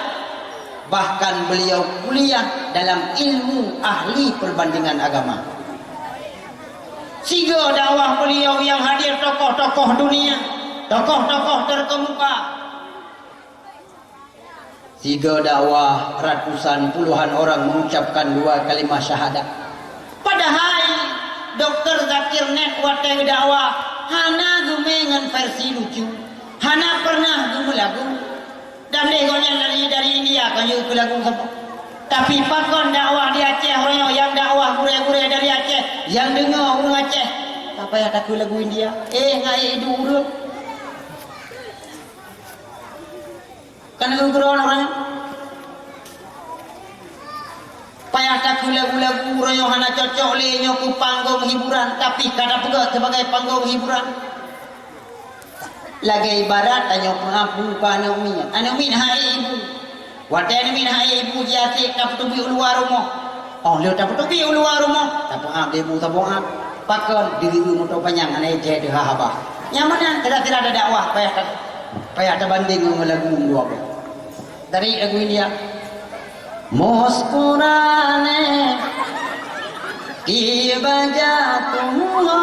Bahkan beliau kuliah dalam ilmu ahli perbandingan agama. Tiga dakwah beliau yang hadir tokoh-tokoh dunia, tokoh-tokoh terkemuka. Tiga dakwah ratusan puluhan orang mengucapkan dua kalimah syahadat. Padahal Dr. Zakir net wateng dakwah hana gumengan versi lucu, hana pernah gume lagu. Dan legonya dari India kan juga lagu siapa? Tapi pakon dakwah di Aceh orang yang dakwah gure-gure dari Aceh yang dengar orang Aceh apa yang takut lagu India ngai itu urut kan guru orangnya payah takut lagu-lagu orang yang hana cocok lehnya ku panggung hiburan tapi kada pegat sebagai panggung hiburan lagi ibarat tanya pengapu anak min hai ibu wadah min hai ibu jati tak tubi luar rumah. Oh, dia tak tubi luar rumah. Tak apa ibu tak apa. Pakon diri motor panjang anai je de haba. Yang mana tidak ada dakwah payah terbanding dengan lagu dua. Dari lagu India. Muskurane ki baja tum ho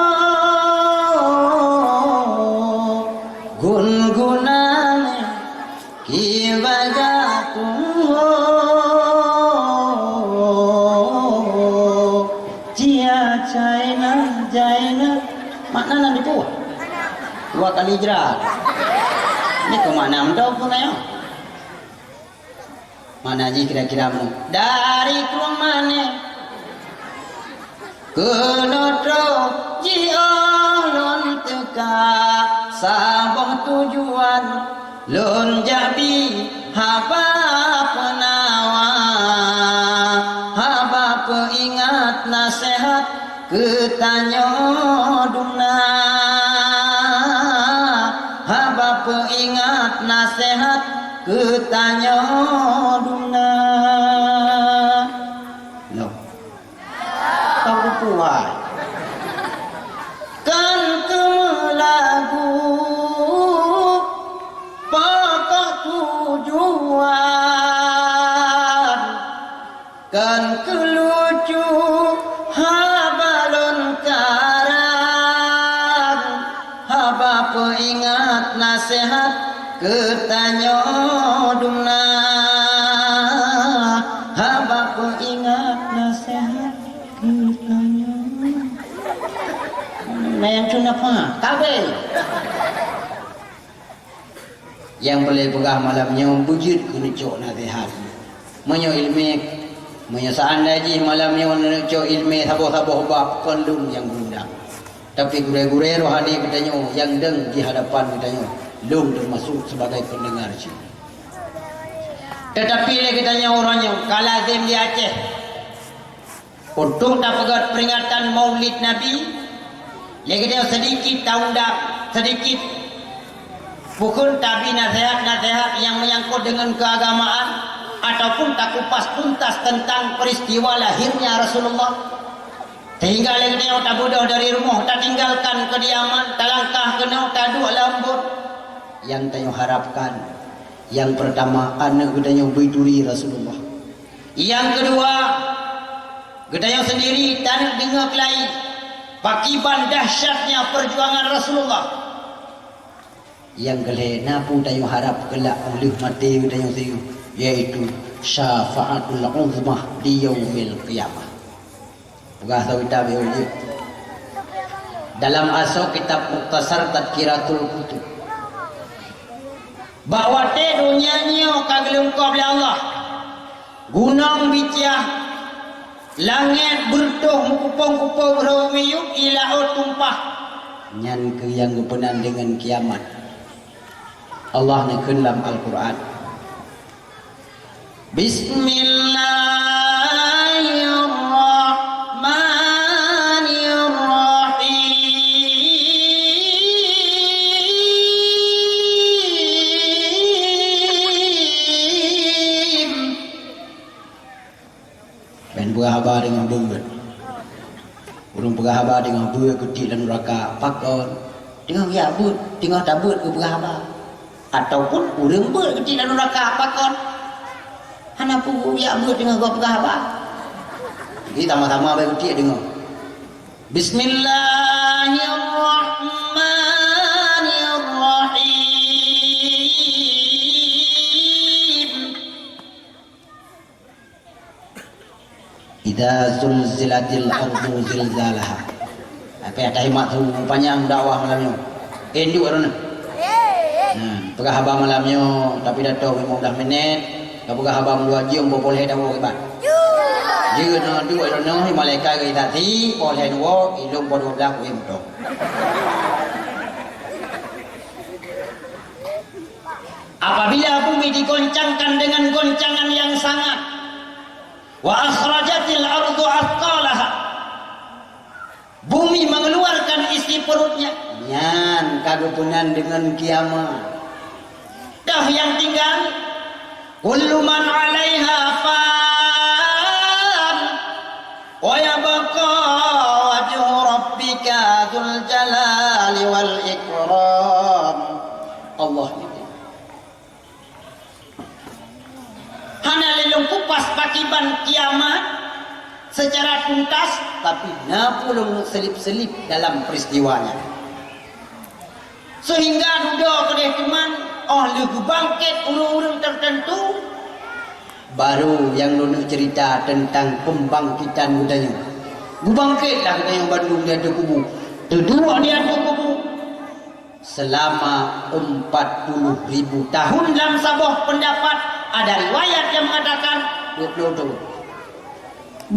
Makna nanti pun 2 kali hijrah. Ini ke mana mendau pun ayo. Mana ji kira-kira mu? Dari kumane kenotro ji olon teka sabah tujuan lon jadi haba penawa haba peingat nasihat ketanyo dumna haba peingat nasihat ketanyo dumna no tahu puai kan kelagu pokok tujuan kan kelucu habalon karang haba peingat nasihat ketanyo dumna haba peingat nasihat ketanyo nah yang cuna apa? Kabe yang boleh pegah malamnya wujud kena cok nasihat menyo ilmi menyo seandainya malamnya cok ilmi saboh-saboh bab kandung yang gundang tapi gure-gure rohani katanya yang deng di hadapan katanya belum termasuk sebagai pendengar sih. Tetapi katanya orangnya kalazim di Aceh untuk dapat peringatan Maulid Nabi dia sedikit tahun dah sedikit bukan tapi nasihat-nasihat yang menyangkut dengan keagamaan ataupun tak kupas tuntas tentang peristiwa lahirnya Rasulullah sehingga dia tak bodoh dari rumah tak tinggalkan kediaman tak langkah kena tak duduk lambut yang tayo harapkan yang pertama anak gedanya biduri Rasulullah yang kedua gedanya sendiri tak dengar lain pakiban dahsyatnya perjuangan Rasulullah yang kelena pun tayo harap kelak oleh mati gedanya sayo yaitu syafaatul uzmah di yaumil qiyamah pegah tahu tabi oleh dalam asal kitab Mukhtasar Tadkiratul Kutub bahwa te dunianya kagelung kau oleh Allah gunung bicah langit bertuh mukupong-kupong rawmiyuk ilaut tumpah nyan ke yang kepenan dengan kiamat Allah ni dalam Al-Quran Pegahaba dengan bungut urung pegahaba dengan buah kecil dan neraka pakon dengan yabut dengan tabut ke pegahaba ataupun urung buah kecil dan neraka pakon hana pu yabut dengan gua pegahaba jadi sama-sama baik kecil dengar Bismillahirrahmanirrahim Idza zulzilatil ardu zilzalaha. Apa ya tahimat tu panjang dakwah malamnya. Induk arana. Pegah haba malamnya tapi datang 15 minit. Kalau pegah haba 2 jam boleh dakwah kebat. Jika nak dua arana malaikat ke tadi boleh dua ilung 12 wim tok. Apabila bumi digoncangkan dengan goncangan yang sangat wa akhrajatil ardu athqalaha bumi mengeluarkan isi perutnya nyan kagupunan dengan kiamat dah yang tinggal kullu man 'alaiha fan wa yabqa wajhu rabbika dzul jalali wal ikram Allah hana lelong kupas pakiban kiamat secara tuntas tapi napulung selip-selip dalam peristiwanya sehingga duda kedai teman lagu bangkit urung-urung tertentu baru yang nona cerita tentang pembangkitan budaya gu bangkit lah kita yang Bandung dia ada kubu Duduk dia kubu selama 40.000 tahun. Dalam sebuah pendapat ada riwayat yang mengatakan 20 tahun.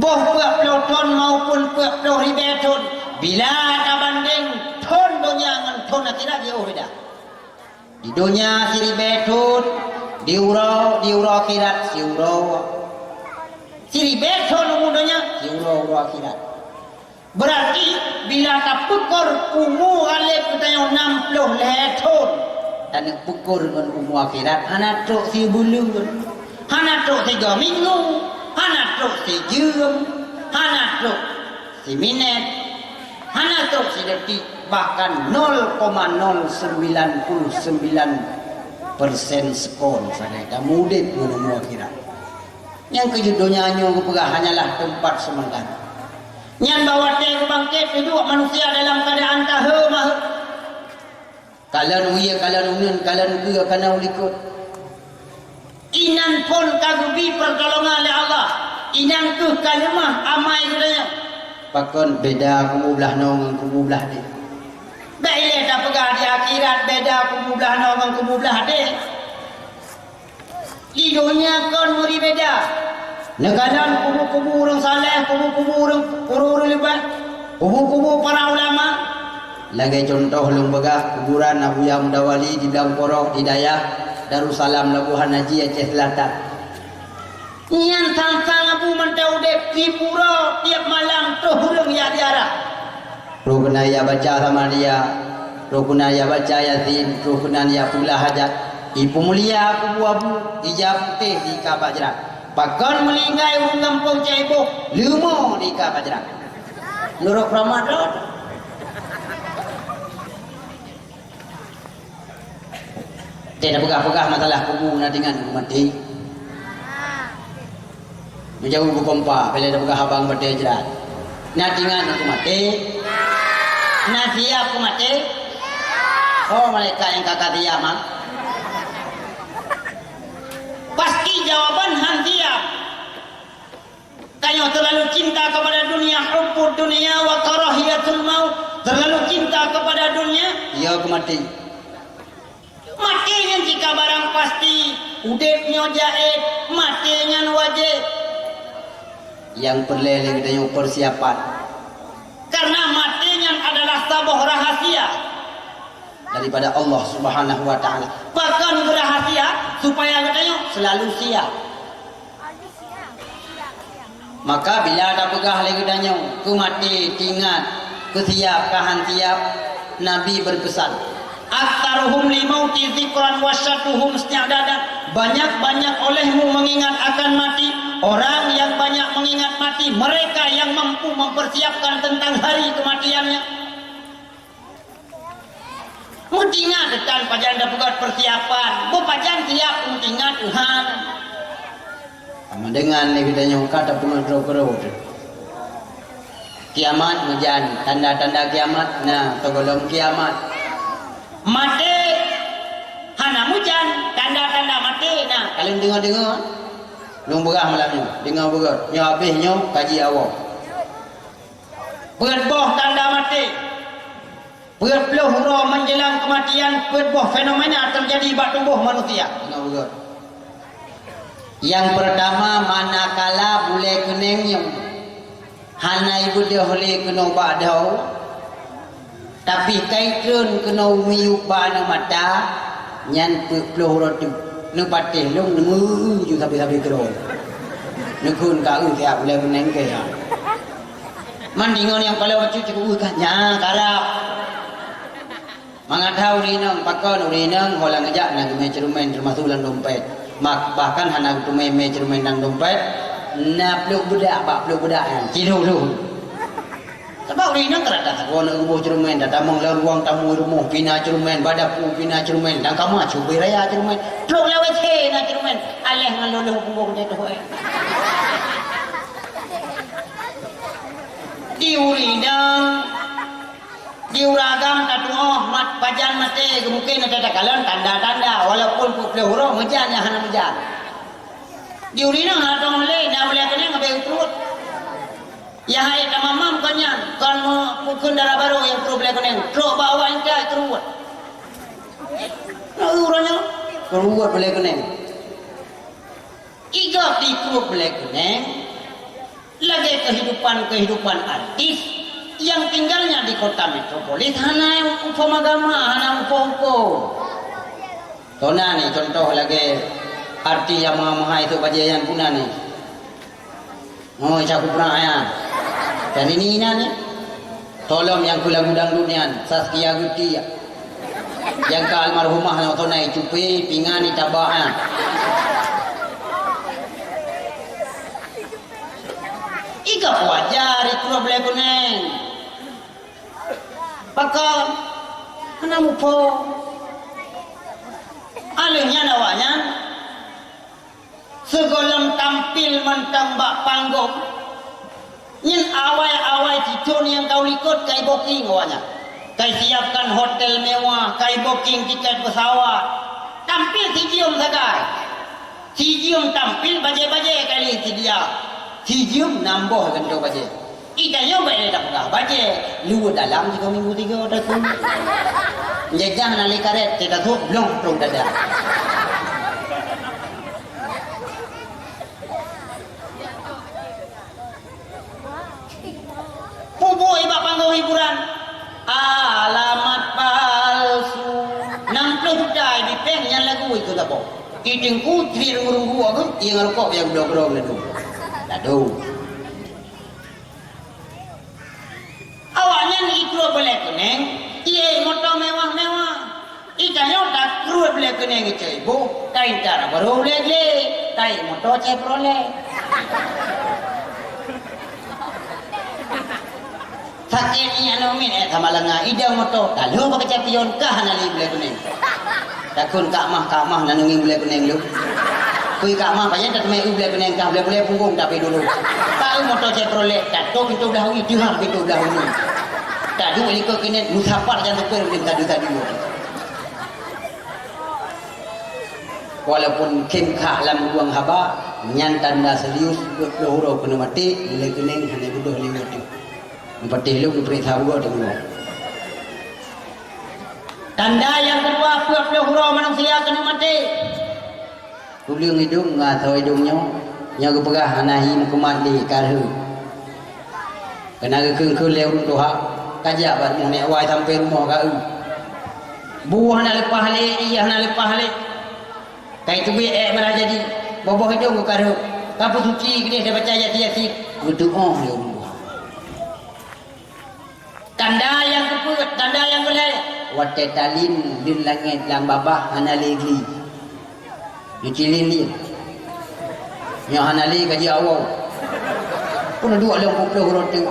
Boh 40 tahun maupun 40.000 tahun, bila ada banding tahun dunia dengan tahun akhirat dia beda. Di dunia 1.000 tahun, di urau akhirat si urau. 1.000 tahun umurnya si urau akhirat. Berarti bila tak pukul umur alif kita 60 tahun dan pukul dengan umur akhirat anak truk si bulu, anak truk 3 minggu, anak truk si jam, anak truk si minit, anak truk si detik, bahkan 0,099% skor saja dah mudah dengan umur akhirat. Yang kejudonya hanyalah tempat sementara. Yang bawa teh bangkit duduk manusia dalam keadaan tahu mah. Kalian uya, kalian unin, kalian uya, kalian ulikut. Inan pun kagubi pertolongan oleh Allah. Inan tu kalimah amai katanya. Pakon beda kubu belah nong kubu belah dia. Baiklah tak pegah di akhirat beda kubu belah nong kubu belah dia. Di dunia kon muri beda. Negara kubu-kubu orang saleh, kubu-kubu orang libat, kubu-kubu para ulama. Lagi contoh lumbegah kuburan Abu Yam Dawali di Bilang Porok, di Dayah, Darussalam, Labuhan Haji, Aceh Selatan. Yang tantang Abu Mentaudek di pura tiap malam tuh hurung ya diarah. Rukunaya baca sama dia, rukunaya baca Yasin, rukunaya pula hajat. Ibu mulia kubu Abu, ijab putih di Kabajrat. Bahkan melinggai urung kampung Caibo lima di Kabajrat. Nuruk Ramadan. Tidak pegah-pegah masalah kubu dengan mati. Menjauh berkompak bila ada pegah abang berdaya jerat. Nadingan aku mati. Nasiap aku mati. Oh mereka yang kakak dia mah. Pasti jawaban hantia. Kamu terlalu cinta kepada dunia, hubbud dunia wa karahiyatul maut. Terlalu cinta kepada dunia, ya aku mati. Matinya jika barang pasti, udepnya jahit, matinya wajib. Yang perlu kita persiapan. Karena matinya adalah sebuah rahasia daripada Allah Subhanahu wa taala. Bahkan berhasia supaya katanya selalu siap. Maka bila ada pegah lagi katanya ku mati ingat kesiap kahan siap. Nabi berpesan, "Aktsaruhum limauti dzikran wasyatuhum isti'dadan." Banyak-banyak olehmu mengingat akan mati. Orang yang banyak mengingat mati, mereka yang mampu mempersiapkan tentang hari kematiannya. Mutingat dekan pajan dah buat persiapan, pajan siap mutingat Tuhan. Sama dengan ni kita nyongka tak pernah kerau-kerau. Kiamat hujan, tanda-tanda kiamat. Nah, togolong kiamat. Mati, hana hujan, tanda-tanda mati. Nah, kalian dengar-dengar, belum berah malamnya, dengar berat. Nyo habisnya kaji awal. Berboh tanda mati. Berpuluh huruf menjelang kematian, berbuah fenomena terjadi bak tubuh manusia. Yang pertama, manakala boleh keningnya hana ibu dia boleh kena badau, tapi kaitrun kena miuk bana mata nyan berpuluh huruf tu nu patih long nu ju sampai kerol nu kun ka tiap boleh keneng ke ya mandingon yang kalau cucu kan nya kalap mangatau rinang pakon rinang holang ngejak nang mecermen termasuk dalam dompet. Bahkan hana tu mecermen nang dompet na peluk budak bak peluk budak kan cidu lu. Sebab rinang kerada tak nak ubah cermen datang menglau ruang tamu rumah pina cermen badapu pina cermen dan kamu cubai raya cermen peluk lawe ce na cermen aleh ngaluluh ubah jatuh diurinang diuragam katuh mat pajan mate mungkin ada kalian tanda-tanda walaupun pupil huruf mejan yang hana mejan diurina atau boleh nak boleh kena ngabe utrut Ya hai mamam kanyan kan pukun darah baru yang problem kan yang tro bawa intai keruat. Nah uranya keruat boleh keneng. Iga di keruat boleh keneng. Lagi kehidupan artis yang tinggalnya di kota metropolis hana upamagama hana upo. Tona nih contoh lagi arti yang maha itu bajayan puna nih. Oh cakup pernah ya. Dan ini nih, tolong yang lagu dangdutnya Saskia Guti ya. Yang ke almarhumah yang tonai cupi pingani tabahnya. Ika wajar itu boleh kuneng. Pakal, mana mupo? Alihnya nawanya, segolem tampil mentambak panggung. Nyen awai-awai cicun yang kau ikut kai booking awaknya. Kai siapkan hotel mewah, kai booking tiket pesawat. Tampil si Jium sagai. Si Jium tampil baje-baje kali si dia. Si Jium nambah gendo baje. Idanya baik dah pegah baje. Lu dalam 3 minggu 3 dah tu. Jejah nali karet kita tu belum perlu dada. Pupui bak panggung hiburan alamat palsu 60 juta di peng yang lagu itu tak boh iding kutri runggu aku yang rokok yang blok-blok ladu awalnya ni ikut boleh keneng iya motor mewah-mewah ikannya tak kru boleh keneng itu ibu kain cara baru boleh kain motor Chevrolet sakit ni anu min sama lenga ida moto kalau pakai capion kah nali boleh kuning takun kak mah nanungi boleh kuning lu kui kak mah banyak tak mai boleh kuning kah boleh punggung tapi dulu tahu moto Chevrolet tak tahu pintu dah ini dia pintu dah ini tak dulu ikut kini musafar jangan lupa belum tadi walaupun kim kah lam buang haba nyan tanda serius berhuruf kena mati boleh kuning hanya butuh 5 tu Patih lu beritahu gua dulu. Tanda yang kedua pura-pura hurau manusia kena mati. Kuliung hidung atau hidungnya nyaga pegah anahi mukumat di karhu. Kena kengkul leu tuha kajak bat mu nek wai sampai rumah kau. Buah nak lepas le, iya nak lepas le. Kai tu bi malah jadi boboh hidung ke karhu. Kapu suci dia dah baca ayat Yasin. Berdoa leu. Tanda yang keput, tanda yang boleh. Wate talin di langit lang babah analigli. Dicilin dia. Yang anali kaji awal. Pun dua long puplo huruf tu.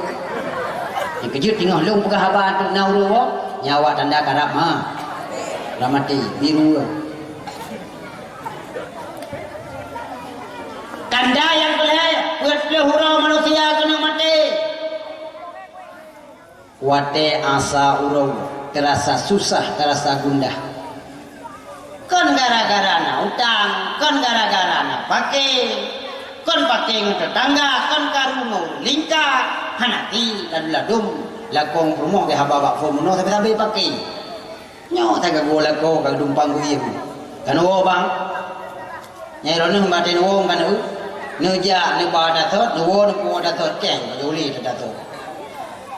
Yang kejut tengah long pegah haban tu nauru nyawa tanda karap ha. Ramati biru. Tanda yang boleh buat huruf manusia kena mati. Wate asa urau terasa susah terasa gundah kon gara-gara na utang kon gara-gara na pakai kon pakai ng tetangga kon karungo lingkar hanati dan ladum lakong rumah ke hababak fomuno tapi pakai nyo taga bola ko kag dumpang guim kan wo bang nyai ron mate no kan nuja ne bada thot no no da thot keng juli da thot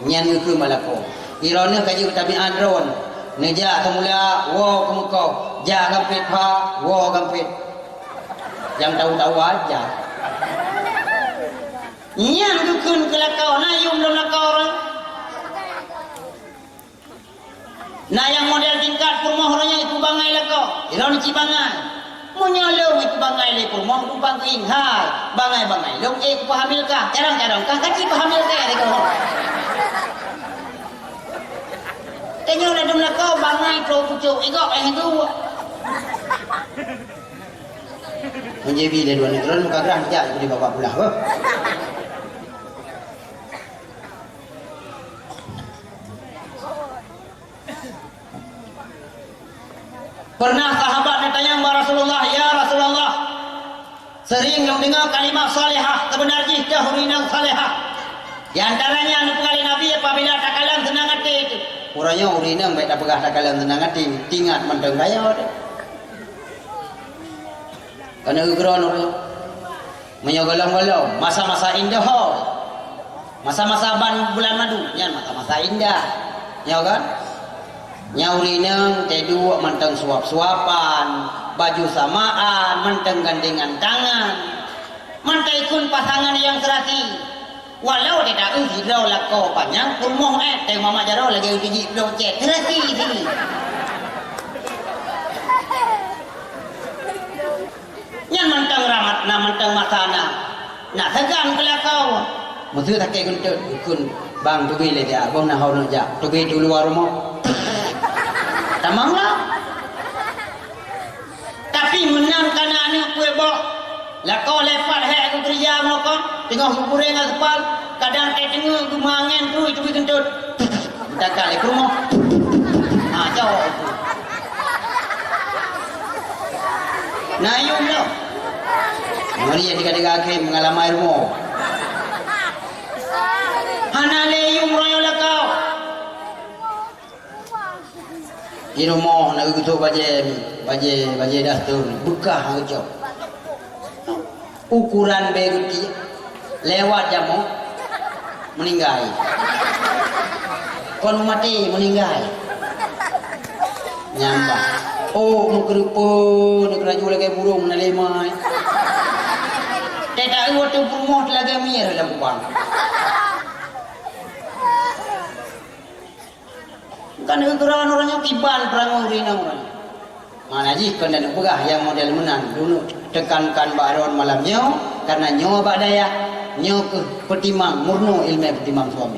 nyan ke malako irone kaji tabiat drone neja semula wo kemuko ja gampit pa wo gampit yang tahu-tahu aja nyan dukun kelakau na yung lakau orang na yang model tingkat rumah orangnya itu bangai lakau irone cibangan munyolo itu bangai le rumah rumpang inghai bangai long pahamilkah kadang-kadang kah kaci pahamilkah ya deko Tanya nak demla kau bangai pro pucuk igok yang itu. Menjebi le dua negara muka gerah jak di bapak pulah apa? Pernah sahabat bertanya kepada Rasulullah, "Ya Rasulullah, sering yang dengar kalimat salihah, kebenar jih dahurina salihah. Di antaranya anu pengali Nabi apabila takalan senang hati itu. Uranya urina baik dah pegah takalan senang hati, tingat mendeng kaya deh. Karena gegeran urang menyogolong-golong masa-masa indah, masa-masa bulan madu, nyan masa-masa indah, ya kan? Nyaulineng tedu menteng suap-suapan, baju samaan, menteng gandengan tangan, mantaikun pasangan yang serasi. Walau tidak hidau lako panjang, kurmoh teng mama jaro lagi uji hidau cek serasi sini. Yang mentang ramat na mentang masana, nak segan kelakau. Maksud tak kaya kun bang tu bila dia, bang nak hau nak jak, tu bila dulu rumah. Tamanglah. Tapi menang karena anak kue bok. Lakau lepat hek aku kerja melokon, tengok kupure dengan sepal, kadang tengok gumangen tu itu kentut. Takkan le rumah. Jauh tu. Nah, yum lo. Mari yang dikatakan akhir mengalami rumah. Hana le yum royo lakau. Di rumah nak gitu baje dastur bekah hujau. Ukuran beruti lewat jamu meninggal. Kon mati meninggal. Nyambah. Oh mukerupun nak raju lagi burung na lemai. Tidak waktu rumah lagi mir dalam kubang. Kan ukuran orangnya kiban perang urina orang. Mana ji kena nak pegah yang model menang dulu tekankan baron malamnya karena nyawa badaya nyawa ke petimang murno ilmu petimang suami.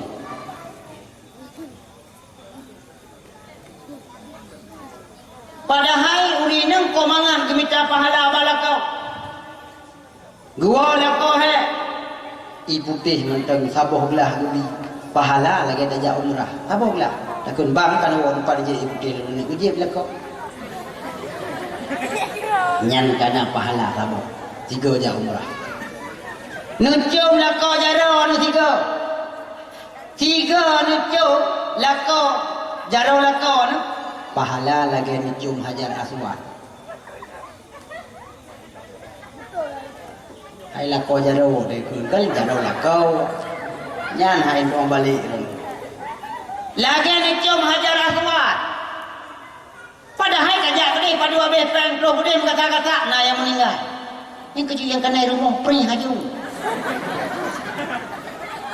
Padahal urineng kau mangan gemita pahala balakau. Gua lakau he. Ibu teh mentang saboh belah gubi pahala lagi tajak umrah. Saboh belah. Takun bang kan orang pada jadi ibu teh ni uji belakau. Nyan kana pahala saboh. Tiga je umrah. Nucum lakau jaro nu tiga. Tiga nucum lakau jaro lakau nu. Pahala lagi mencium hajar aswad. Hai lakau jaro deh kun jaro lakau. Nyan hai dong balik. Lagi mencium hajar aswad. Padahal kajak gede pada dua bepeng pro gede kata-kata nah yang meninggal. Yang kecil yang kena rumah perih haju.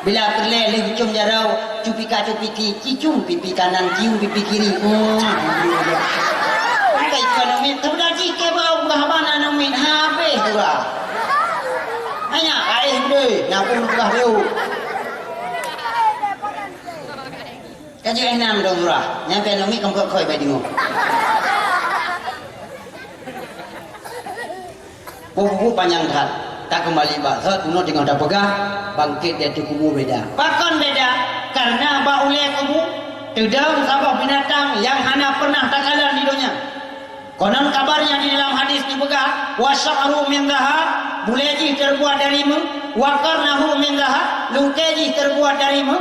Bila terleleh cium jarau, cupika cupiki, cium pipi kanan, cium pipi kiri. Kai ekonomi, sudah jike bau bahaban anomin habis juga. Hanya air deh, napun buah deu. Kaji enam dong surah, nyampe ekonomi kamu koi badingo. Buku panjang dah. Tak kembali bahasa kuno dengan dah pegah bangkit dari kubu beda. Pakon beda karena baulai kubu tidak sabah binatang yang hana pernah takalan di dunia. Konon kabarnya di dalam hadis dipegah wasya'ru min dhahab buleji terbuat darimu wa qarnahu min dhahab lungkeji terbuat darimu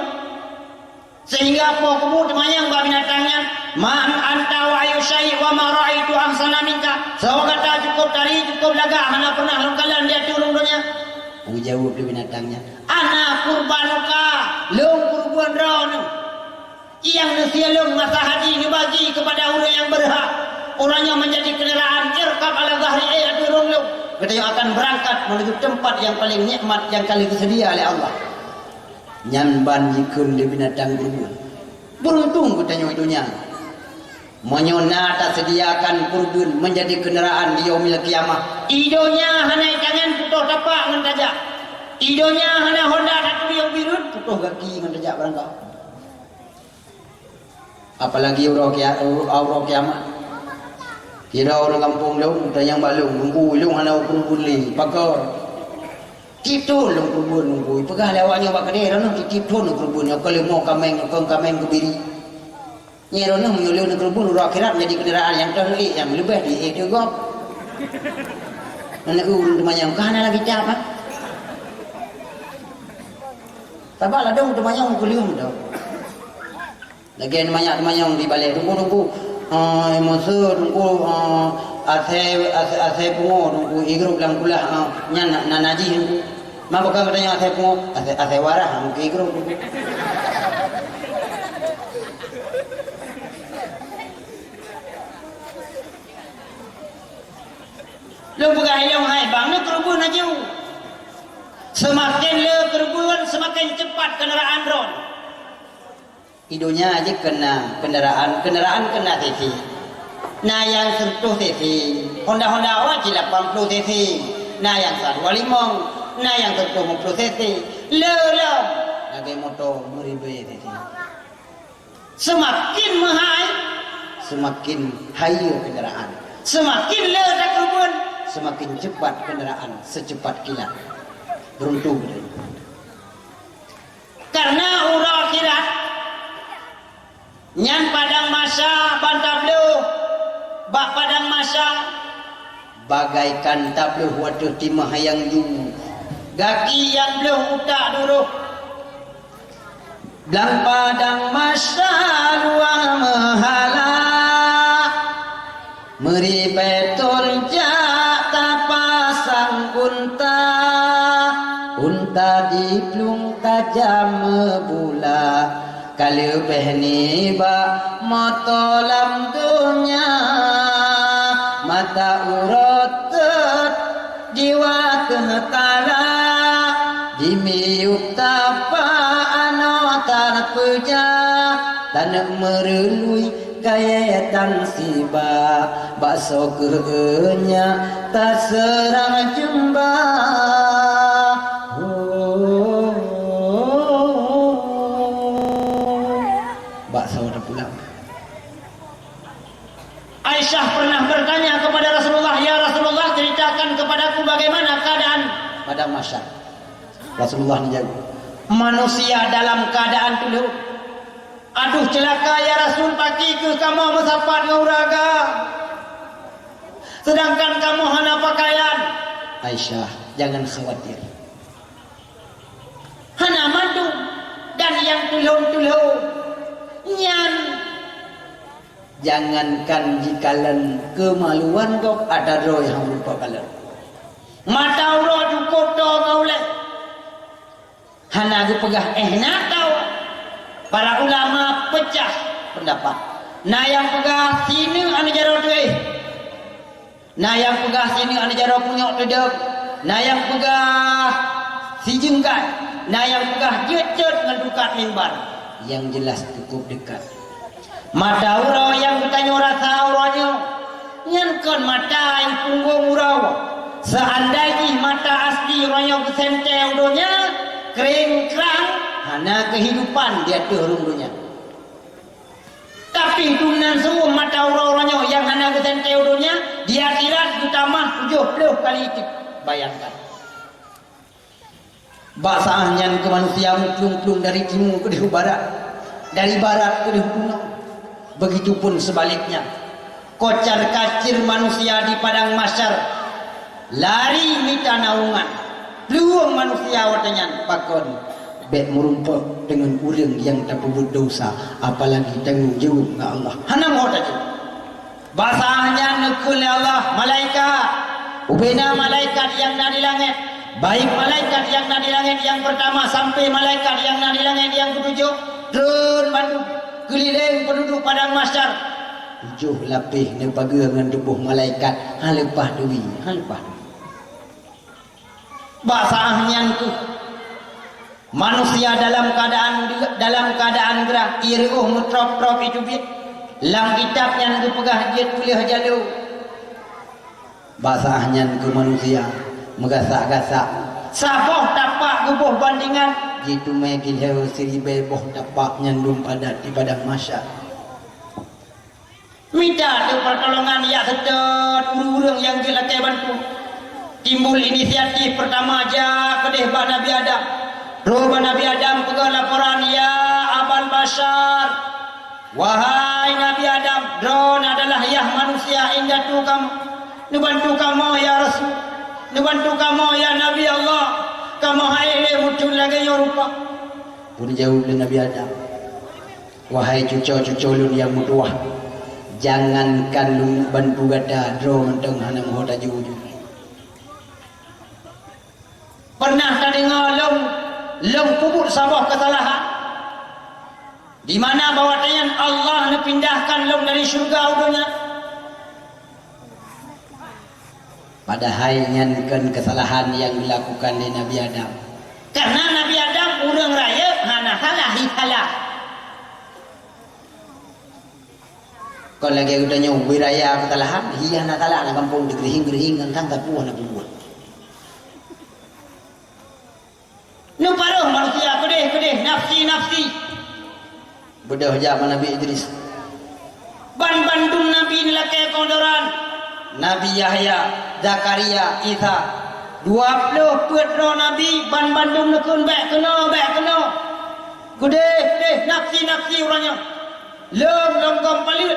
sehingga apa kubu temayang bah binatangnya man anta wa ayusai wa ma ra'aitu ahsana minka. So kata cukup tari cukup laga hana pernah longkalan dia turun dunia. Jawab di binatangnya. Ana kurbanuka lung kurban ron. Yang nusia lung masa haji dibagi kepada orang yang berhak. Orangnya menjadi kendaraan irkab ala zahri turun lung. Kita yang akan berangkat menuju tempat yang paling nikmat yang kali tersedia oleh Allah. Nyanban jikun di binatang kurban. Beruntung katanya dunia. Menyona tak sediakan kurban menjadi kendaraan di yaumil kiamah. Idonya hana jangan putus tapak ngan tajak. Idonya hana Honda satu yang biru putus kaki ngan tajak barang kau. Apalagi orang kiamat. Kira orang kampung long tayang balung nunggu long hana kurban li pakar. Tito long kurban nunggu. Pegah lewatnya bak kedai rana tito long kurban kalau mau kameng kebiri. Nyerona menyuliu negeri bulu akhirat menjadi kendaraan yang terlik yang lebih di juga. Nenek urun temannya kahana lagi cap. Tabaklah dong temayang kulium dah. Lagi temayang di balik tunggu emosi tunggu ase pungo tunggu igro lang kulah nya nanaji tunggu. Mabaka katanya ase pungo ase warah tunggu igro tunggu. Lo pegah yang hai bang ni kerubun aja. Semakin le kerubun semakin cepat kendaraan drone. Idunya aja kena kendaraan kena cc. Nah yang 100 cc, Honda awak je 80 cc. Nah yang 125, nah yang 150 cc. Le lagi motor 1000 cc. Semakin mahal, semakin hayu kendaraan. Semakin le dah kerubun, semakin cepat kendaraan, secepat kilat. Beruntung karena urang akhirat nyan padang masa bantablu bak padang masa bagaikan tablu waduh timah yang jum gaki yang belum utak dulu belang padang masa luang mehala meri betul jak tapasang unta di plung tajam bula kalau behni ba motolam dunia mata urut jiwa kehetala dimiuk tapa anotar puja dan merelui kaya tan siba bakso keenya tak serang jumba bakso dah pulang. Aisyah pernah bertanya kepada Rasulullah, ya Rasulullah ceritakan kepadaku bagaimana keadaan pada masa. Rasulullah menjawab, manusia dalam keadaan dulu. Aduh celaka ya Rasul, pagi ke kamu mesapat ngauraga. Sedangkan kamu hana pakaian. Aisyah, jangan khawatir. Hana mandu dan yang tulung-tulung. Nyan jangankan jikalan kemaluan kau ada roh yang lupa kalian mata roh cukup doa kau leh hana aku pegah nak tahu para ulama pecah pendapat nah yang pegah sini anu jaro duit nah yang pegah sini anu jaro punyok dedek nah yang pegah si jenggat nah yang pegah jejet ngedukat mimbar yang jelas cukup dekat. Mata urau yang bertanya rasa uraunya, nyankan mata yang punggung urau. Seandainya mata asli uraunya kesente udonya, kering kerang, hana kehidupan dia turun dunia. Tapi dunia semua mata urau-uraunya yang hana kesente udonya, dia akhirat utama 70 kali itu. Bayangkan. Basahnya ke manusia plung-plung dari timur ke barat, dari barat ke timur. Begitupun sebaliknya. Kocar kacir manusia di padang mahsyar, lari minta naungan. Luang manusia watanya pakon bet merumpok dengan urang yang tak berbuat dosa, apalagi tanggung jawab ke Allah. Hanam hotaje. Basahnya nekul Allah malaikat. Ubena malaikat yang dari langit. Baik malaikat yang ada di langit yang pertama sampai malaikat yang ada di langit yang ketujuh turun bantu keliling penduduk padang mahsyar 7 lapis ni pagar dengan tubuh malaikat halepah dewi basahnya tu manusia dalam keadaan gerak iruh mutrop-trop itu bit lang kitab yang tu pegah dia kuliah jalu basahnya ke manusia megasak-gasak saboh tapak gubuh bandingan jitu megil heu siribe boh tapak nyandung padat di padang mahsyar minta tu pertolongan ya sedot urang yang dilakai bantu timbul inisiatif pertama aja kedeh ba Nabi Adam roh Nabi Adam pegang laporan ya abal bashar wahai Nabi Adam drone adalah yah manusia indah tu kamu dibantu kamu ya Rasul dibantu kamu ya Nabi Allah kamu haile muncul lagi ya rupa pun jauh dari Nabi Adam. Wahai cucu-cucu lun yang mutuah, jangankan lun bantu gada dro menteng hana mahota jauh-jauh. Pernah tak dengar long kubur sabah kesalahan di mana bahwatanya Allah nepindahkan long dari syurga udunya? Padahal nyankan kesalahan yang dilakukan oleh Nabi Adam. Karena Nabi Adam urang raya hana halahi halah. Kalau lagi udah nyobi raya kesalahan, hiya nak kalah nak kampung digerihing-gerihing tentang tapuan nak buat. Nu paruh manusia kedih nafsi. Bedah zaman Nabi Idris. Bandung Nabi nilai kondoran. Nabi Yahya, Zakaria, Isa 20 putra Nabi bandung nekun baik kena gede nafsi orangnya lom kompalit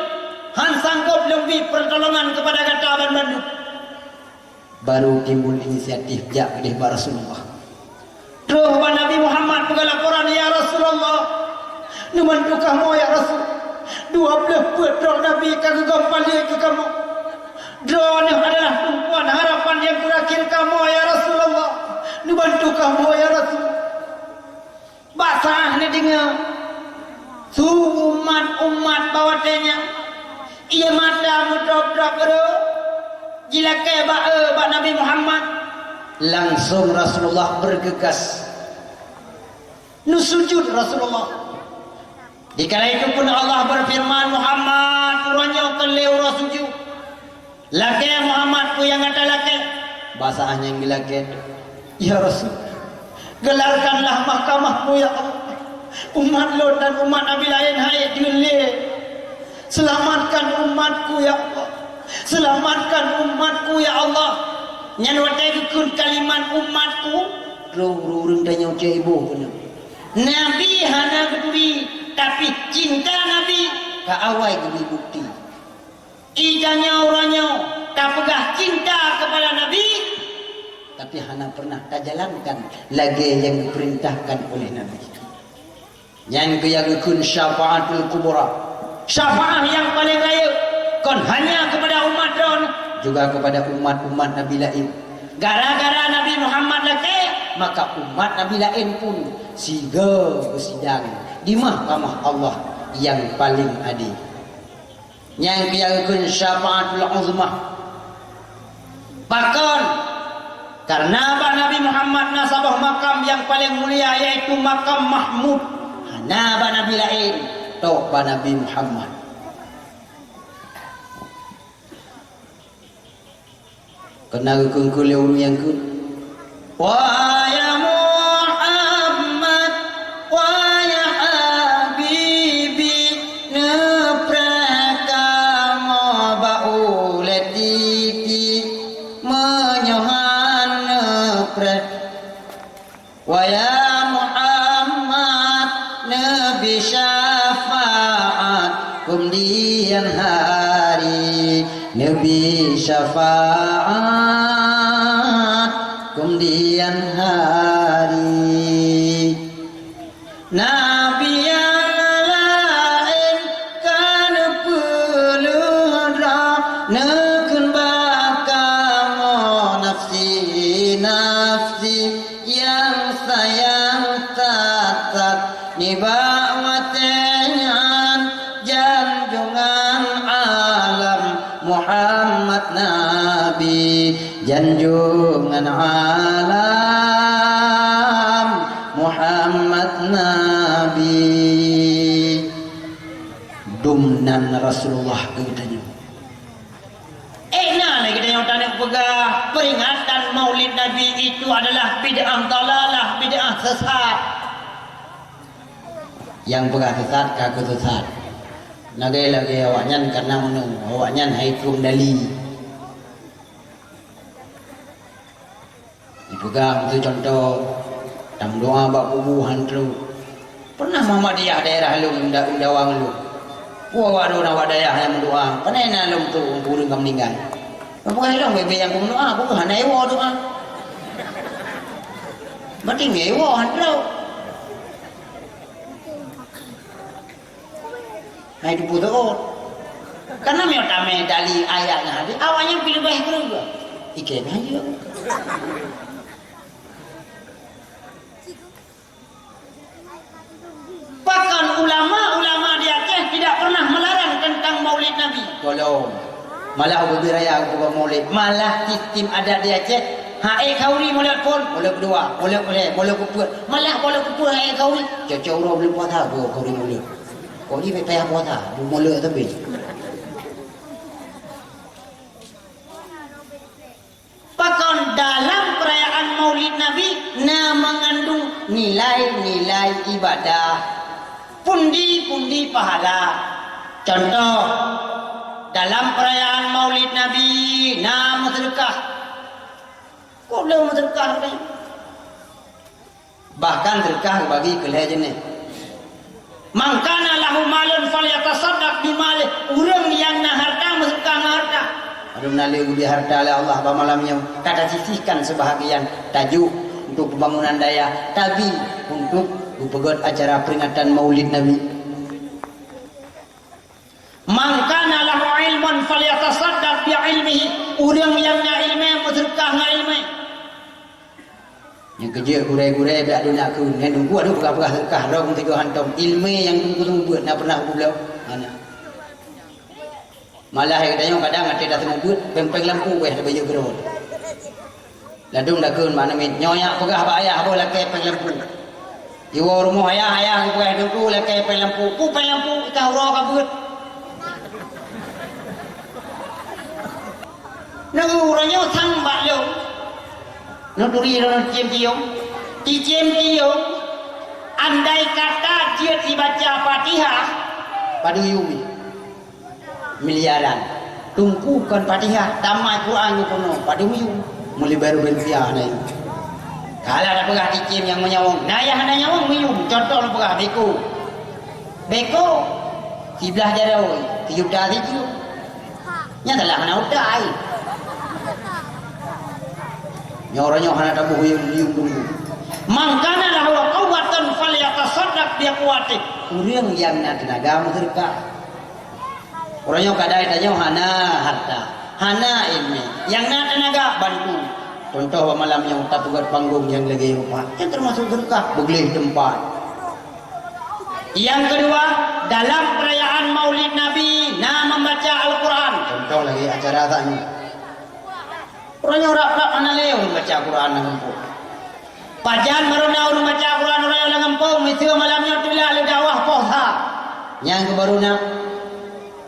han sanggup lebih pertolongan kepada kata bandung baru timbul inisiatif jak kedih Rasulullah terus Nabi Muhammad pegang laporan ya Rasulullah numantu kamu ya Rasul 20 putra Nabi kagak kompalit ke kamu drone adalah tumpuan harapan yang terakhir kamu ya Rasulullah. Dibantu kamu ya Rasul. Basah ni dengar. Umat bawatnya. Ia mata mudrop-drop bro. Jila ke ba Nabi Muhammad. Langsung Rasulullah bergegas. Nusujud Rasulullah. Dikala itu pun Allah berfirman Muhammad uranya keleu sujud. Laki Muhammad ku yang ada laki bahasanya yang laki ya Rasul gelarkanlah mahkamahmu ya Allah umat lo dan umat Nabi lain hai dile selamatkan umatku ya Allah selamatkan umatku ya Allah nyan watai kun kalimat umatku rurung tanya ucap ibu punya Nabi hana peduli tapi cinta Nabi ke awal gini bukti ijanya orangnya tak pegah cinta kepada Nabi tapi hana pernah tak jalankan lagi yang diperintahkan oleh Nabi yang kuyagukun syafaatul kubra syafaat yang paling raya kon hanya kepada umat don juga kepada umat-umat Nabi lain gara-gara Nabi Muhammad lagi maka umat Nabi lain pun siga bersidang di mahkamah Allah yang paling adil yang biarkan syafaatul uzmah bahkan karena Nabi Muhammad nasabah makam yang paling mulia yaitu makam Mahmud hana Nabi lain tok Nabi Muhammad kena kengkul yang kun wa ya Muhammad wa ya habibi wa ya Muhammad nabi syafaat kemudian hari nabi syafaat kemudian hari nabi yang lain kan peludra nekun bakal nafsi yang sayang tatat nibawatengan janjungan alam Muhammad Nabi janjungan alam Muhammad Nabi dumnan Rasulullah katanya lagi yang tanya pegah peringatan Maulid Nabi itu adalah bid'ah dalalah, bid'ah sesat. Yang pegah sesat kaku sesat. Lagi awaknya karena menung, awaknya haitung dali. Dipegang itu contoh tam doa bak kubuhan tu. Pernah Muhammadiyah daerah lu undawang lu. Waduh nawak daerah yang mendoa. Kenapa lu tu burung kamu meninggal? Bukan dong bebe yang berdoa, bukan hewa doa. Berarti hewa handau. Nah itu putus. Karena mi utame dali ayatnya hadi awalnya pilih baik juga. Ikan aja. Bahkan ulama-ulama di Aceh tidak pernah melarang tentang Maulid Nabi. Tolong. Malah beraya aku Maulid. Malah sistem ada di Aceh. Hae kauri mulai pun, mulai kedua, mulai kupur. Malah mulai kupur hae kauri. Cocok orang belum puasa aku kauri mulai. Kau ni payah puasa, mulai tapi. Bahkan dalam perayaan Maulid Nabi mengandung nilai-nilai ibadah, pundi-pundi pahala. Contoh dalam perayaan Maulid Nabi sedekah. Kok boleh sedekah ni? Bahkan sedekah bagi kelih jenis. Man kana lahu malun falyatasaddaq bimalih. Urang yang nak harta sedekah harta. Ada menali di harta oleh Allah pada malamnya kata sisihkan sebahagian tajuk untuk pembangunan daya tapi untuk pegot acara peringatan Maulid Nabi. Man kana lahu ilmun falyatasaddaq bi ilmihi. Urang yang nak ilmu sedekah dengan ilmu. Yang kerja gurai-gurai biar dunia aku yang tunggu ada pegah-pegah sedekah rong tiga hantam ilmu yang tunggu buat nak pernah aku belau mana. Malah katanya kadang ada dah tengah buat pempeng lampu ada baju gerot. Ladung dah keun mana mit nyoyak pegah ba ayah apa laki peng lampu. Iwo rumah ayah aku pegah dulu laki peng lampu. Ku peng lampu kita ro ka beut. Nang urangnya sang ba lo. Nang duri nang cium-cium. Cium-cium. Andai kata dia dibaca Fatihah pada yumi miliaran tungkukan Fatihah tamai Quran penuh pada minggu mulai baru berpiah naik kalau ada pegah dicim yang menyawang nayah ada nyawang minggu contoh lu pegah beko sebelah jarau tiup dah tiup nyatalah mana udai nyoranya hana tabuh yang tunggu mangkana lahu quwwatan falyatasaddaq bi quwwati urang yang na tenaga sedekah. Orangnya kadai tanya hana harta, hana ilmu. Yang nak tenaga bantu. Contoh malam yang tak buat panggung yang lagi rumah, yang termasuk sedekah, begelih tempat. Yang kedua, dalam perayaan Maulid Nabi, membaca Al-Quran. Contoh lagi acara tanya. Orangnya orang mana leo membaca Al-Quran dengan pun. Pajan merona orang baca Al-Quran orang yang ngempong, mesti malamnya tidak ada dakwah poha. Yang kebaruna.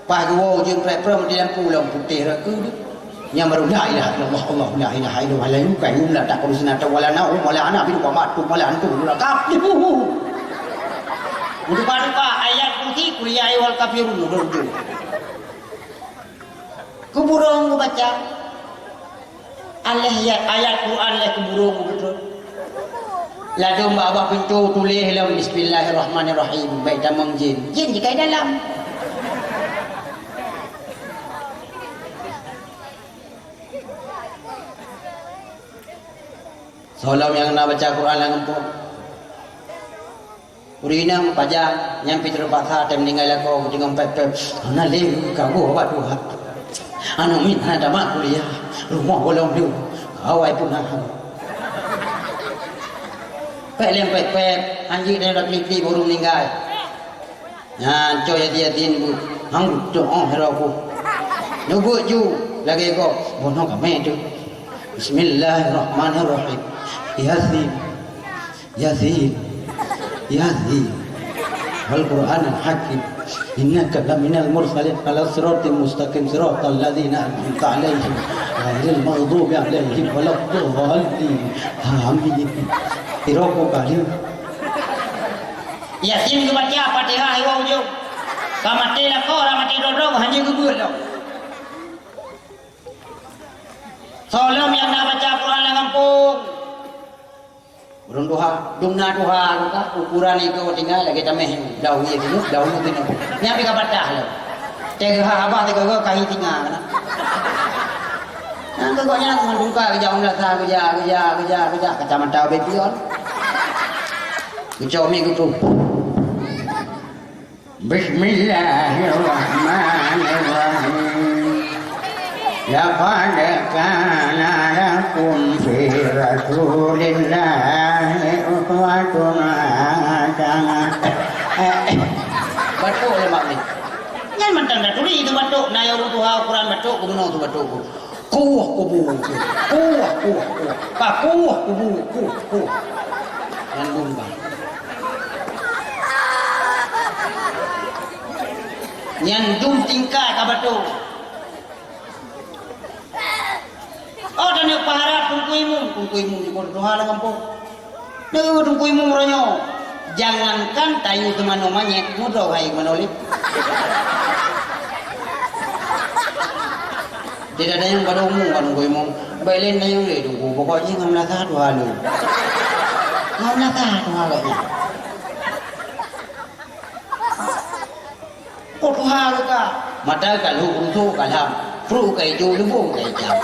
Pahgo jeung prem di lampu lampu putih ra ku nya baru la ilaha illallah Allah la ilaha illallah la yukayyum la taqrusna wala na'um wala ana bi qamatu wala antum la kafir duka ayat putih kuliah wal kafirun berujung kuburung baca Allah ya ayat Quran le kuburung betul ladum abah pintu tulis lam bismillahirrahmanirrahim baik damang jin jika dalam Solam yang nak baca Quran yang empuk. Urinam pajak nyampi terpaksa tem meninggal aku dengan pep. Ana le kamu apa tu? Ana min ada mak kuliah. Rumah bolong dia. Awai pun nak. Pep anjing dia dah klip baru meninggal. Nah, coy dia tin bu. Hang doa heraku. Nubuk ju lagi kau. Bono kami tu. Bismillahirrahmanirrahim. Yasin Al-Quran Al-Hakim innaka laminal mursalin ala siratin mustaqim siratal ladzina an'amta 'alaihim ghairil maghdubi 'alaihim waladdallin amin iroko kali Yasin baca Fatihah iwang jo kamati la ko ramati dodong hanya gugur lo Solam yang nak baca Quran kampung Burung duha, dumna duha ka ukuran itu tinggal lagi tameh daun ye dulu daun itu nyampe ka patah lo. Tega abah tega kahi tinggal kana. Nang kok nya ngandung ka jauh dah sa kerja kacamata bepion. Kucau mi kutu. Bismillahirrahmanirrahim. Laqad kana lakum fi Rasulillahi uswatun hasanah. Batuk le mak ni. Ngan mantang dah tuli itu batuk na ya Tuhan Quran batuk ku menang tu batuk ku. Kuah kubu. Kuah. Ka kuah kubu ku. Yang lumba. Yang dum tingkat ka batuk. Oh dan yang paharap tungkuimu di Tuhan lah kampung. Nego tungkuimu ronyo. Jangankan tayu teman namanya mudah hai menolip. Tidak ada yang pada umum kan tungkuimu. Bailen na yung le tungku pokoknya ngam lata dua lu. Ngam lata dua kayaknya. Oh Tuhan lu ka. Mata kalau untuk kalam. Pru kai jo lu bo kai jam.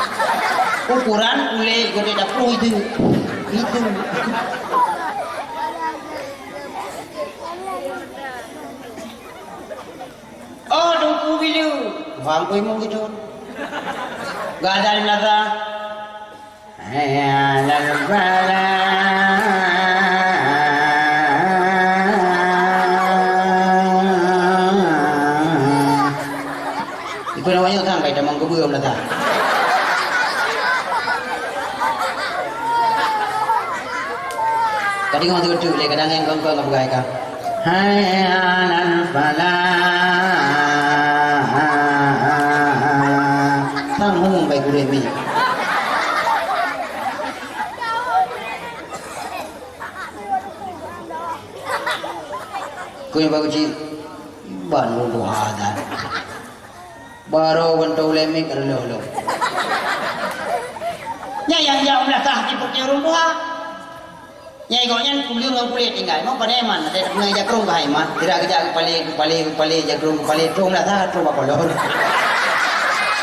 Ukuran ule ko tidak pru itu. Oh, dongku bilu. Faham kau imam gitu. Gak ada yang lada. Ya lal-bala. Itu namanya utang kayak damang kebuam lada. Tadi kau tuh le kadang yang kau nggak bergaya kan. Hayya lal-falah. Tang ngomong baik gue mi. Kau yang bagus sih, baru doa dah. Baru bentuk lemi kerlo. Yang ulah sah di perkiraan doa. Nyai gonya kuliah ngau kuliah tinggal mau pada eman ada ngai jakrung ke haiman tidak kerja kepali jakrung kepali trung lah sah trung apa kolor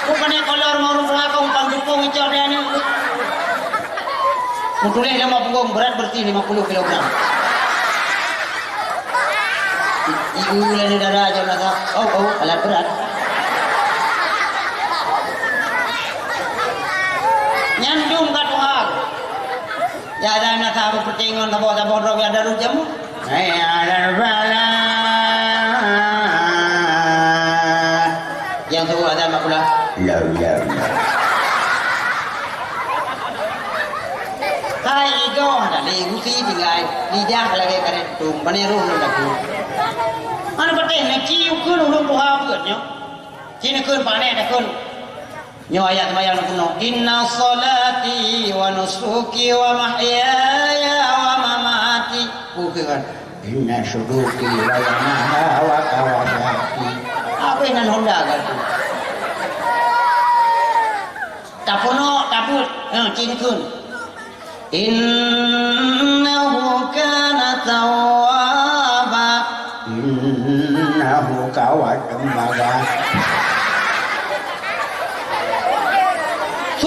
bukannya kolor mau rumah kau umpang dukung icor dia ni kuliah 50 berat bersih 50 kilogram ibu lagi darah aja lah sah oh alat berat nyandung kat Tuhan. Ya ada nak tahu pertingon tahu roh ya ada rujamu. Hayya lal-falah. Yang tu ada mak pula. La. Hai ego ada le usi tinggal lidah lagi karen tum paneru nak aku. Mana betul nak ciu kun ulun Tuhan buatnya. Cina kun panen dah kun. Nyo ayat sembahyang kuno. Inna salati wa nusuki wa mahyaya wa mamati. Bukan. Inna syuduki wa yamaha wa kawasaki. Apa yang nan Honda kan? Taput. Cina kun. Innahu kana tawwaba. Innahu kawadambaga.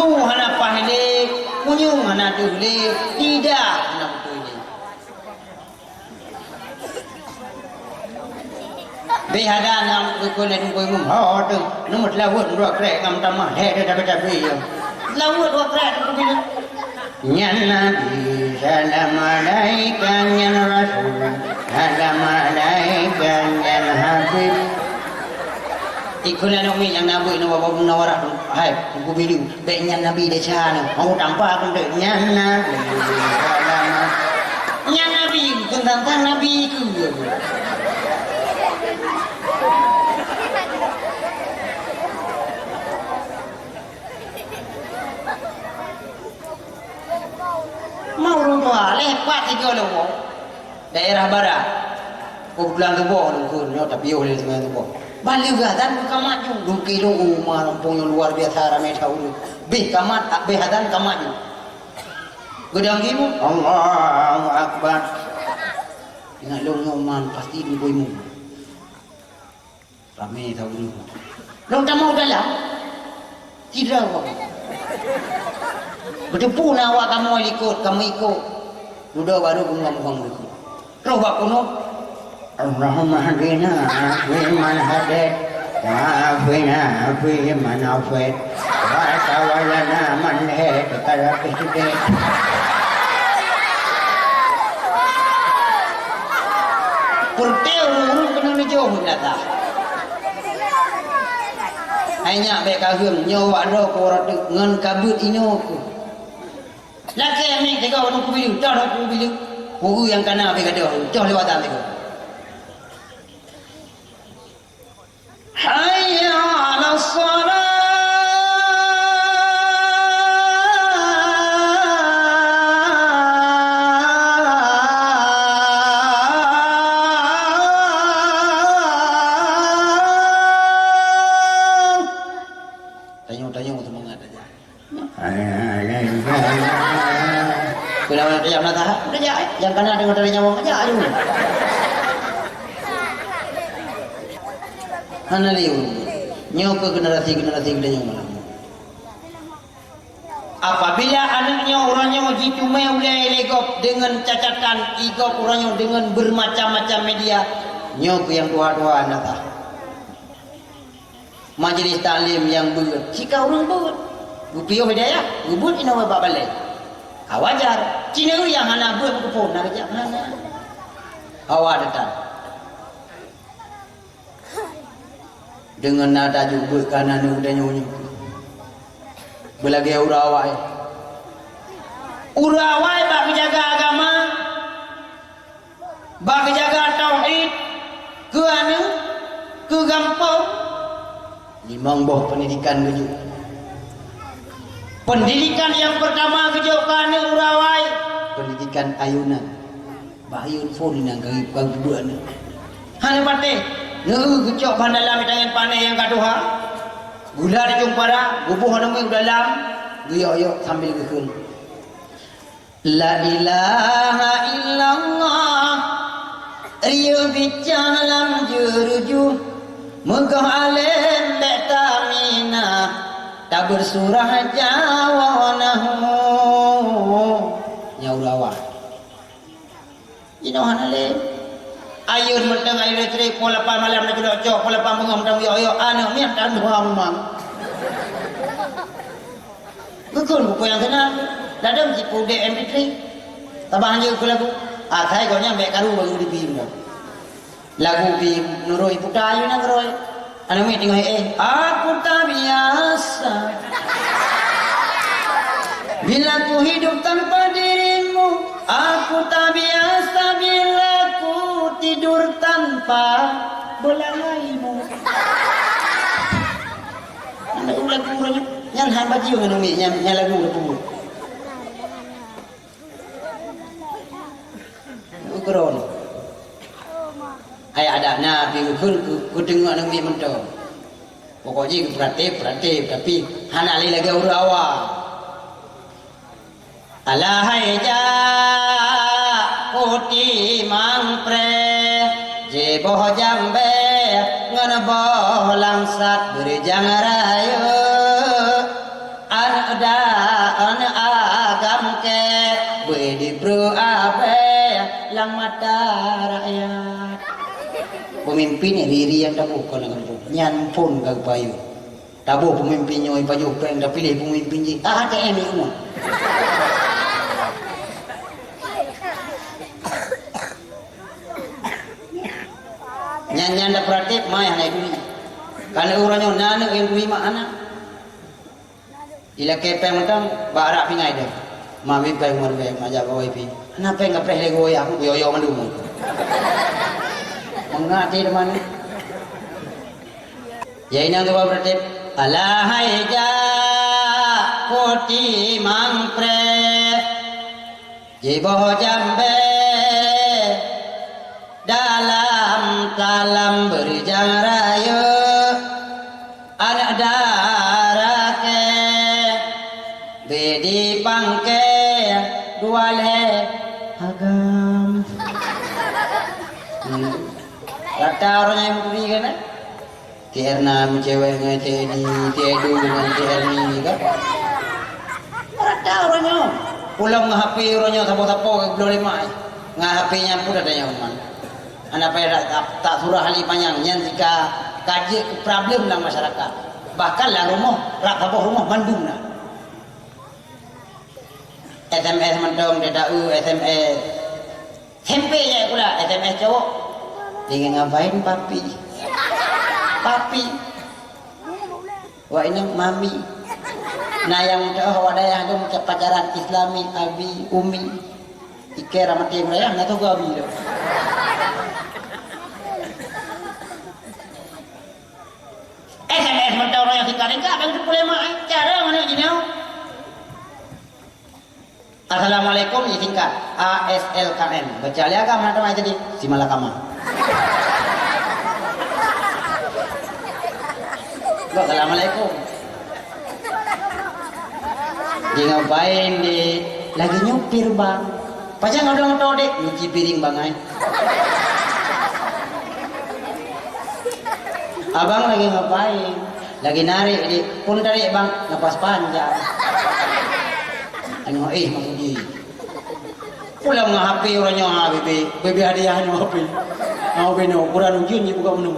Hana pahle, munyung hana dule, tidak hana betul. Behada nam kau ni kau mum hot, nomor lawat dua krek ngam tamah, heh dah dapat beli. Lawat dua krek tu bila. Ya Nabi salam alaika ya Rasul salam alaika ya Habib. Ikulah nabi yang nabi nawa nawarah hai ku bilu beknya nabi deca ni mau tampak kan Ya Nabi salam nya nabi tentang nabi ku mau rumah lepas tiga loh daerah barat ku bilang tu boh tu nyo tapi oleh dengan tu boh balik gadan kamaju 2 kilo rumah punya luar biasa ramai tahu be kamat be hadan kamaju gedang gimu Allahu Akbar. ingat long nyoman pasti di boymu ramai tahu ni long tak mau dalam tidak kau berdepu nawak kamu ikut duda baru bunga ikut roh kuno Allahumma hadina fi man hadait wa afina fi man afait wa tawallana man hadait kala Purteo urun kena ni jauh dah. Hanya baik kagum nyawa dah ko ora ngan kabut inyo ko. Laki ni tega orang ku bilu, dah ku bilu. Ku yang kana be kata, jauh lewat tak tega. Hayya 'ala shalah. Tanya semangat aja. Kenapa dia nak tahan? Udah jaya. Yang kena dengar dari nyawang aja aduh. Hana liu. Nyaw ke generasi kita nyaw malam. Apabila anaknya orangnya gitu mulai legok dengan cacatan igok orangnya dengan bermacam-macam media, nyaw ke yang dua-dua anak tahan. Majlis taklim yang buat jika orang buat gupiyo hidayah gubut ina wa balai wajar cina yang anak buat kupon nak ajak mana awak datang dengan nada jubut kanan udah nyonya belagi urawai bagi jaga agama bagi jaga tauhid ke anu ke gampang limang boh pendidikan keju. Pendidikan yang pertama keju kana urawai pendidikan ayunan. Bayun phone nang kang buan. Hane pate, neu kecok bandalam tangan panai yang kaduha. Gula di jumpara, bubuh nemu dalam, guyo-yo sambil gekeun. La ilaha illallah. Riyo bicalam juruju Megah alim betamina tak bersurah jawanahu nyaurawa inohan alim ayun menteng air listrik pola pan malam nak duduk cok pola pan mengam dan yo anu ni dan dua memang gukun buku yang kena dadam si pude MP3 tabah hanya lagu saya kau nyampe karu baru dibim lagu bi nuroi putayu nang roi anu mi tengok aku tak biasa bila ku hidup tanpa dirimu aku tak biasa bila ku tidur tanpa belalaimu anu lagu orangnya yang hamba jiwa anu mi yang lagu tu ukron ay ada nabi ku tengok nang mi mentong pokoknya perhati tapi hana lagi urawa alahai ja koti mangpre je boh jambe ngan boh langsat berjang rayo an agam ke bedi bro abe lang mata rakyat pemimpin riri yang tabuh kalau nyan pun kag payu tabuh pemimpinnya yang payu peng dah pilih pemimpin je ATM ni umum nyan dah praktik mai hanya dunia kalau orangnya nana yang terima anak ila kepeng macam barak pingai dah mami peng mon peng majak kau ipi anak peng ngapres lego ya aku yo mandumu mengati teman ya ini yang berarti alahai ja koti mangpre jiboh jambe dalam kalam berjang raya anak darake bedi pangke dua le agam rata orangnya yang beri kan Tierna cewek dengan Teddy Tedu dengan Tierni kan rata orangnya pulang nge-HP orangnya sapo-sapo ke belum lima nge-HP nya pun ada yang mana Anak perak tak surah hali panjang yang jika kaji problem dalam masyarakat. Bahkan lah rumah rak kabah rumah mandung nah. SMS mentong dia tahu SMS tempe je pula SMS cowok. Dia ngapain papi? Papi. Wah ini mami. Nah yang tahu wadaya tu macam pacaran Islami abi umi. Ikir mati mereka nggak tahu gua abi tu. SMS mentau orang yang tinggal enggak bang tu boleh mak cara mana gini tau. Assalamualaikum disingkat ASLKM. Baca lihat kan mana teman jadi Simalakama. Assalamualaikum. Dia ngapain di lagi nyupir bang. Pasang ngodong tau dek nyuci piring bang ay. Abang lagi ngapain? Lagi narik di pun tarik bang napas panjang. Tengok Mahmudi. Pulang dengan HP orangnya bebe hadiahnya HP. HP no kurang ujian je buka menu.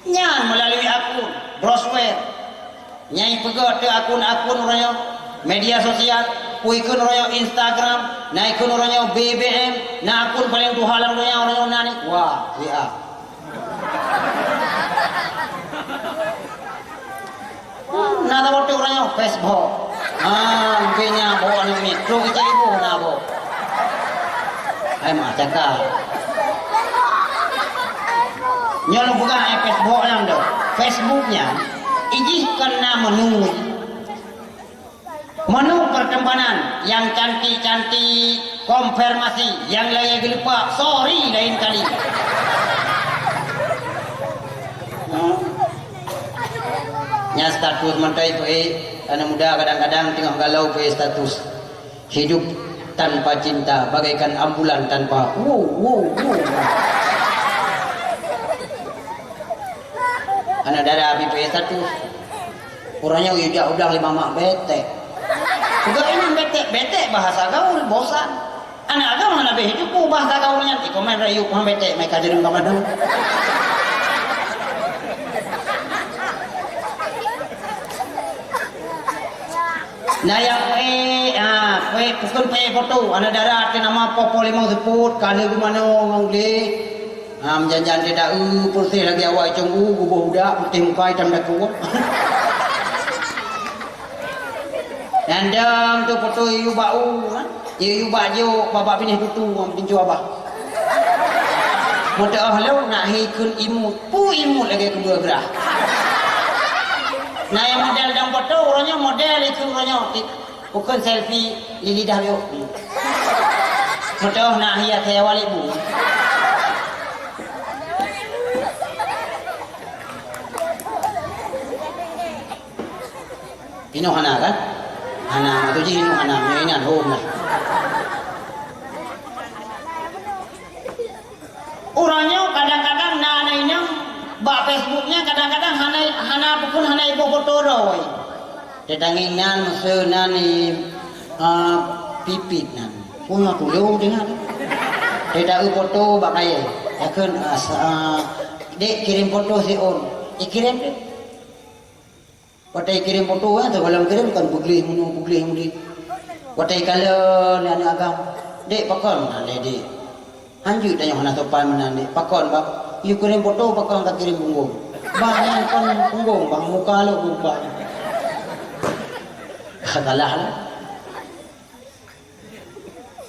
Nyan melalui akun browser. Nyai pegat ke akun-akun orangnya media sosial, puikun orangnya Instagram, naikun orangnya BBM, na akun paling tuhalang orangnya nani. Wah, WA. Nah, tahu tu orangnya Facebook. Mungkinnya bawa ni mikro kita ibu nak bawa. Ay mak cakap. Nyolo bukan Facebook yang tu. Facebooknya, izinkan nama menu perkembangan yang cantik-cantik, konfirmasi yang lain gelupa. Sorry lain kali. Nya status mentai anak muda kadang-kadang tengah galau status hidup tanpa cinta bagaikan ambulan tanpa anak darah habis status orangnya udah 5 mak bete juga ini bete bahasa gaul bosan anak agama lebih hidup bahasa gaulnya di komen rayu bete mereka jadi kamar. Nah yang pukul foto anak darah ke nama popo limau sebut kalau gimana orang dia menjanjian dia dah putih lagi awal cunggu gubah budak putih muka hitam dah kuat dan dam tu foto iu bau iu baju bapak pinih tutu orang pincu abah muda ahlau nak hikun imut imut lagi kedua gerah. Nah yang model dalam foto orangnya model itu orangnya bukan selfie di lidah yuk. Model nak hias saya wali bu. Ino hana kan? Hana tu je ino hana ni home lah. Orangnya kadang-kadang nak ini bak Facebooknya kadang-kadang hana pun hana ibu foto doy. Tetanginan mesena ni pipit nan. Punya tulung dengan. Tidak foto bak kaya. Akan dek kirim foto si on. Kirim dek. Watai kirim foto kan, kalau kirim kan bugli muni. Watai kalau ni anak agam. Dek pakon nak dek. Anjuk tanya hana sopan mana dek. Pakon bak. You kirim foto bakal tak kirim punggung. Bang yang kan punggung bang muka lo berubah. Kalah lah.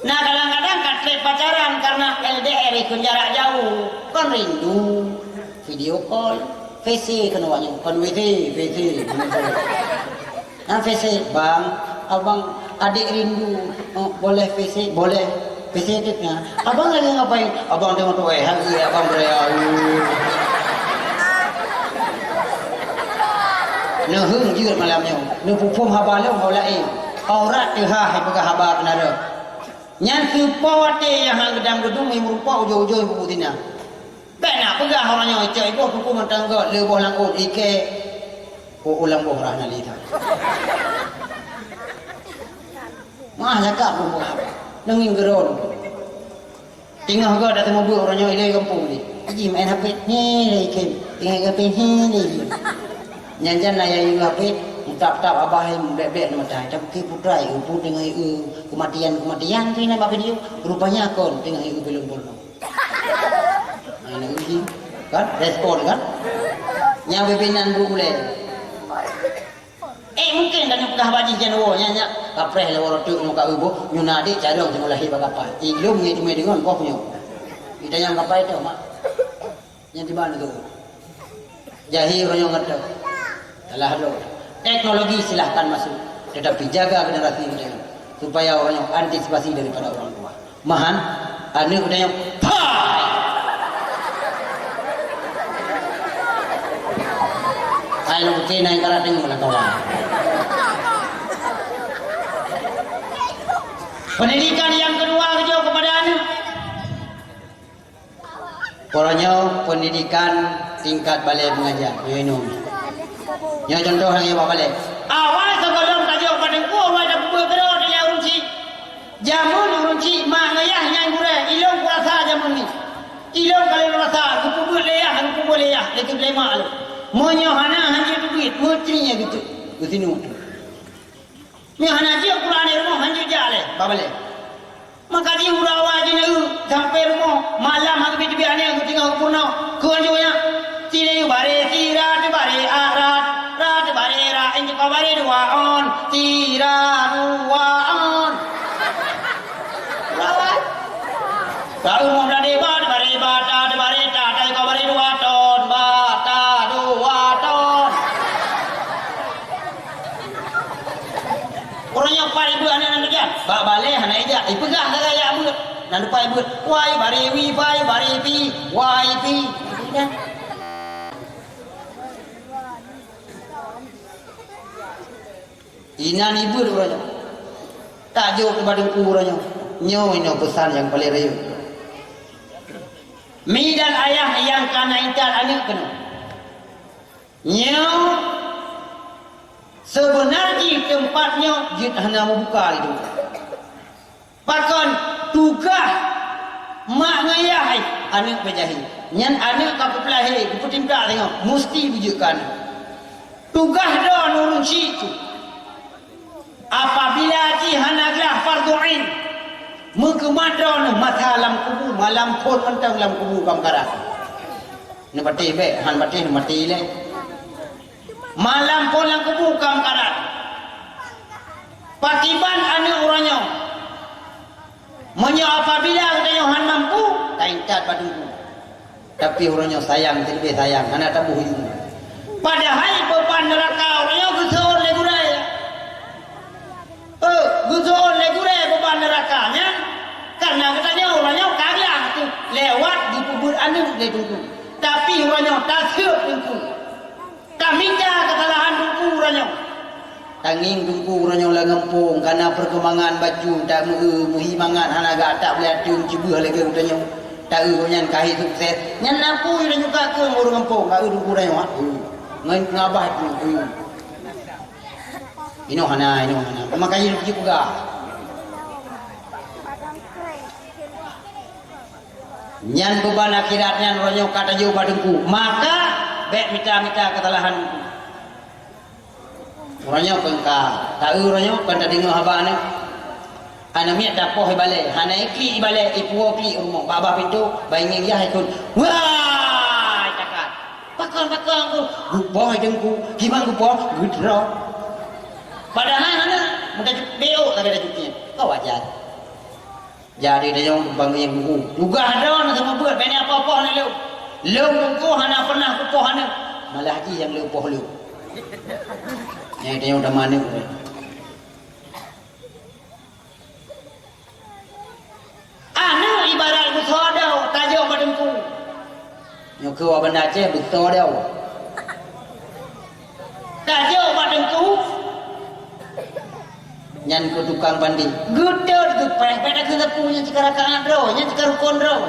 Nah kadang-kadang katlet pacaran karena LDR ikut jarak jauh kan rindu video call VC kan awaknya kan VC. Nah VC bang abang adik rindu boleh VC boleh. Pesetnya, abang lagi ngapain? Abang tengok tu, hari abang beraya. Nehung juga malamnya. Nehupum habar lo kau lain. Aurat tehah hai pegah habar kenara. Nyan supawate yang gedang gedung ni merupa ujung-ujung ibu putina. Benar pegah orangnya icai ibu kuku mentangga leboh langkut ike. Ulang boh rana lita. Mah cakap pun nanging geron. Tengah kau datang mobil orangnya ilai kampung ni. Haji main HP ni lagi kem. Tengah HP ni lagi. Nyanjan naya yu HP, tap abah yang bebek nama dah. Tapi ke putra ibu tengah kematian tu ni apa video. Rupanya kon tengah belum bolong. Ana uji kan respon kan. Nya webinan boleh. Mungkin dan pegah baji janwo nya kapreh le woro tuk muka ibu nyuna dik carong tengok lahir bagapa. Ilum ngi tume dengan kok nyo. Kita yang kapai tu mak. Nya di mana tu? Jahil orang yang ngerti. Salah lo. Teknologi silahkan masuk, tetapi jaga generasi kita supaya orang yang antisipasi daripada orang tua. Mahan anu udah yang Ayo kita naik karat dengan kawan. Pendidikan yang kedua kejauh kepada anak. Poranya pendidikan tingkat balai mengajar. Yang contoh yang ia balik. Awal sebelum kajau pada ku awal dah bergerak di urun ci. Jamun urun ci mak ngayah yang gure ilong kurasa jamun ni. Ilong kalau rasa ku buat leyah kan ku boleh leyah lekip lemak lu. Monyo hana hanjir duit mutrinya gitu. Ke sini. Ni hana je Quran rumah hanjir jale babale. Maka dia urawa je sampai rumah malam hang bi ane aku tinggal purna ke anjonya. Tire bare tira de bare arat rat bare ra inje ka bare dua on tira dua on. Rawat. Kau mau dah debat bare bata de bare ta dai ka bare dua ton bata dua ton. Orangnya pari dua anak dia. Bak balik hana ija. Pegah dah gaya bu. Nan lupa ibu. Wai bare wi bai bare pi wai pi. Inan ibu orangnya. Tak jauh kepada orangnya. Nyo ini pesan yang paling raya. Mi dan ayah yang kana intar anak kena. Nyo sebenarnya tempatnya jid hana membuka itu. Pakon tugas mak ngayah anak berjahil. Nyan anak kapu pelahir, kapu timprak tengok, mesti bujukan. Tugas dah nurun situ. Apabila jihanaglah fardu ain mengkemadron matalam kubu malam pun mentang dalam kubu kamkara ni batih be han batih mati le malam pun dalam kubu kamkara pakiban anu orangnya menyo apabila katanya han mampu taintat padungku tapi orangnya sayang lebih sayang anak tabuh hujung padahal beban neraka orangnya besar le gurai guzon legure beban nerakanya karena katanya orangnya kagak tu lewat di kubur anu le tunggu tapi orangnya tak siap tunggu tak minta kesalahan tunggu orangnya tanging tunggu orangnya lah ngempung karena perkembangan baju tak muhimangan hanaga tak boleh tung cibuh lagi orangnya tak orangnya kahit sukses nyan aku orangnya juga ke orang ngempung kau tunggu orangnya ngabah tu ino hana makanya juga nyan beban akhiratnya orangnya kata jauh badengku maka bek minta kesalahan orangnya pengka tahu orangnya pada dengar habane ana mi dapoh balik hana ikli balik ipu ikli rumah baba pintu bayangin ya ikut wah cakap pakon ku gupoh dengku gimana gupoh gudro padahal hana mudah beo tak ada cutinya kau wajar jadi dia yang bangun yang buku juga ada nak sama buat bini apa-apa ni lu buku hana pernah buku hana malah lagi yang lu poh lu yang dia yang udah mana anak ibarat besar dah tajuk badengku yang keluar benda Aceh besar dah tajuk badengku nyan ku tukang pandi gudor tu peh-peh dah punya cikarakan ro nya cikarukon ro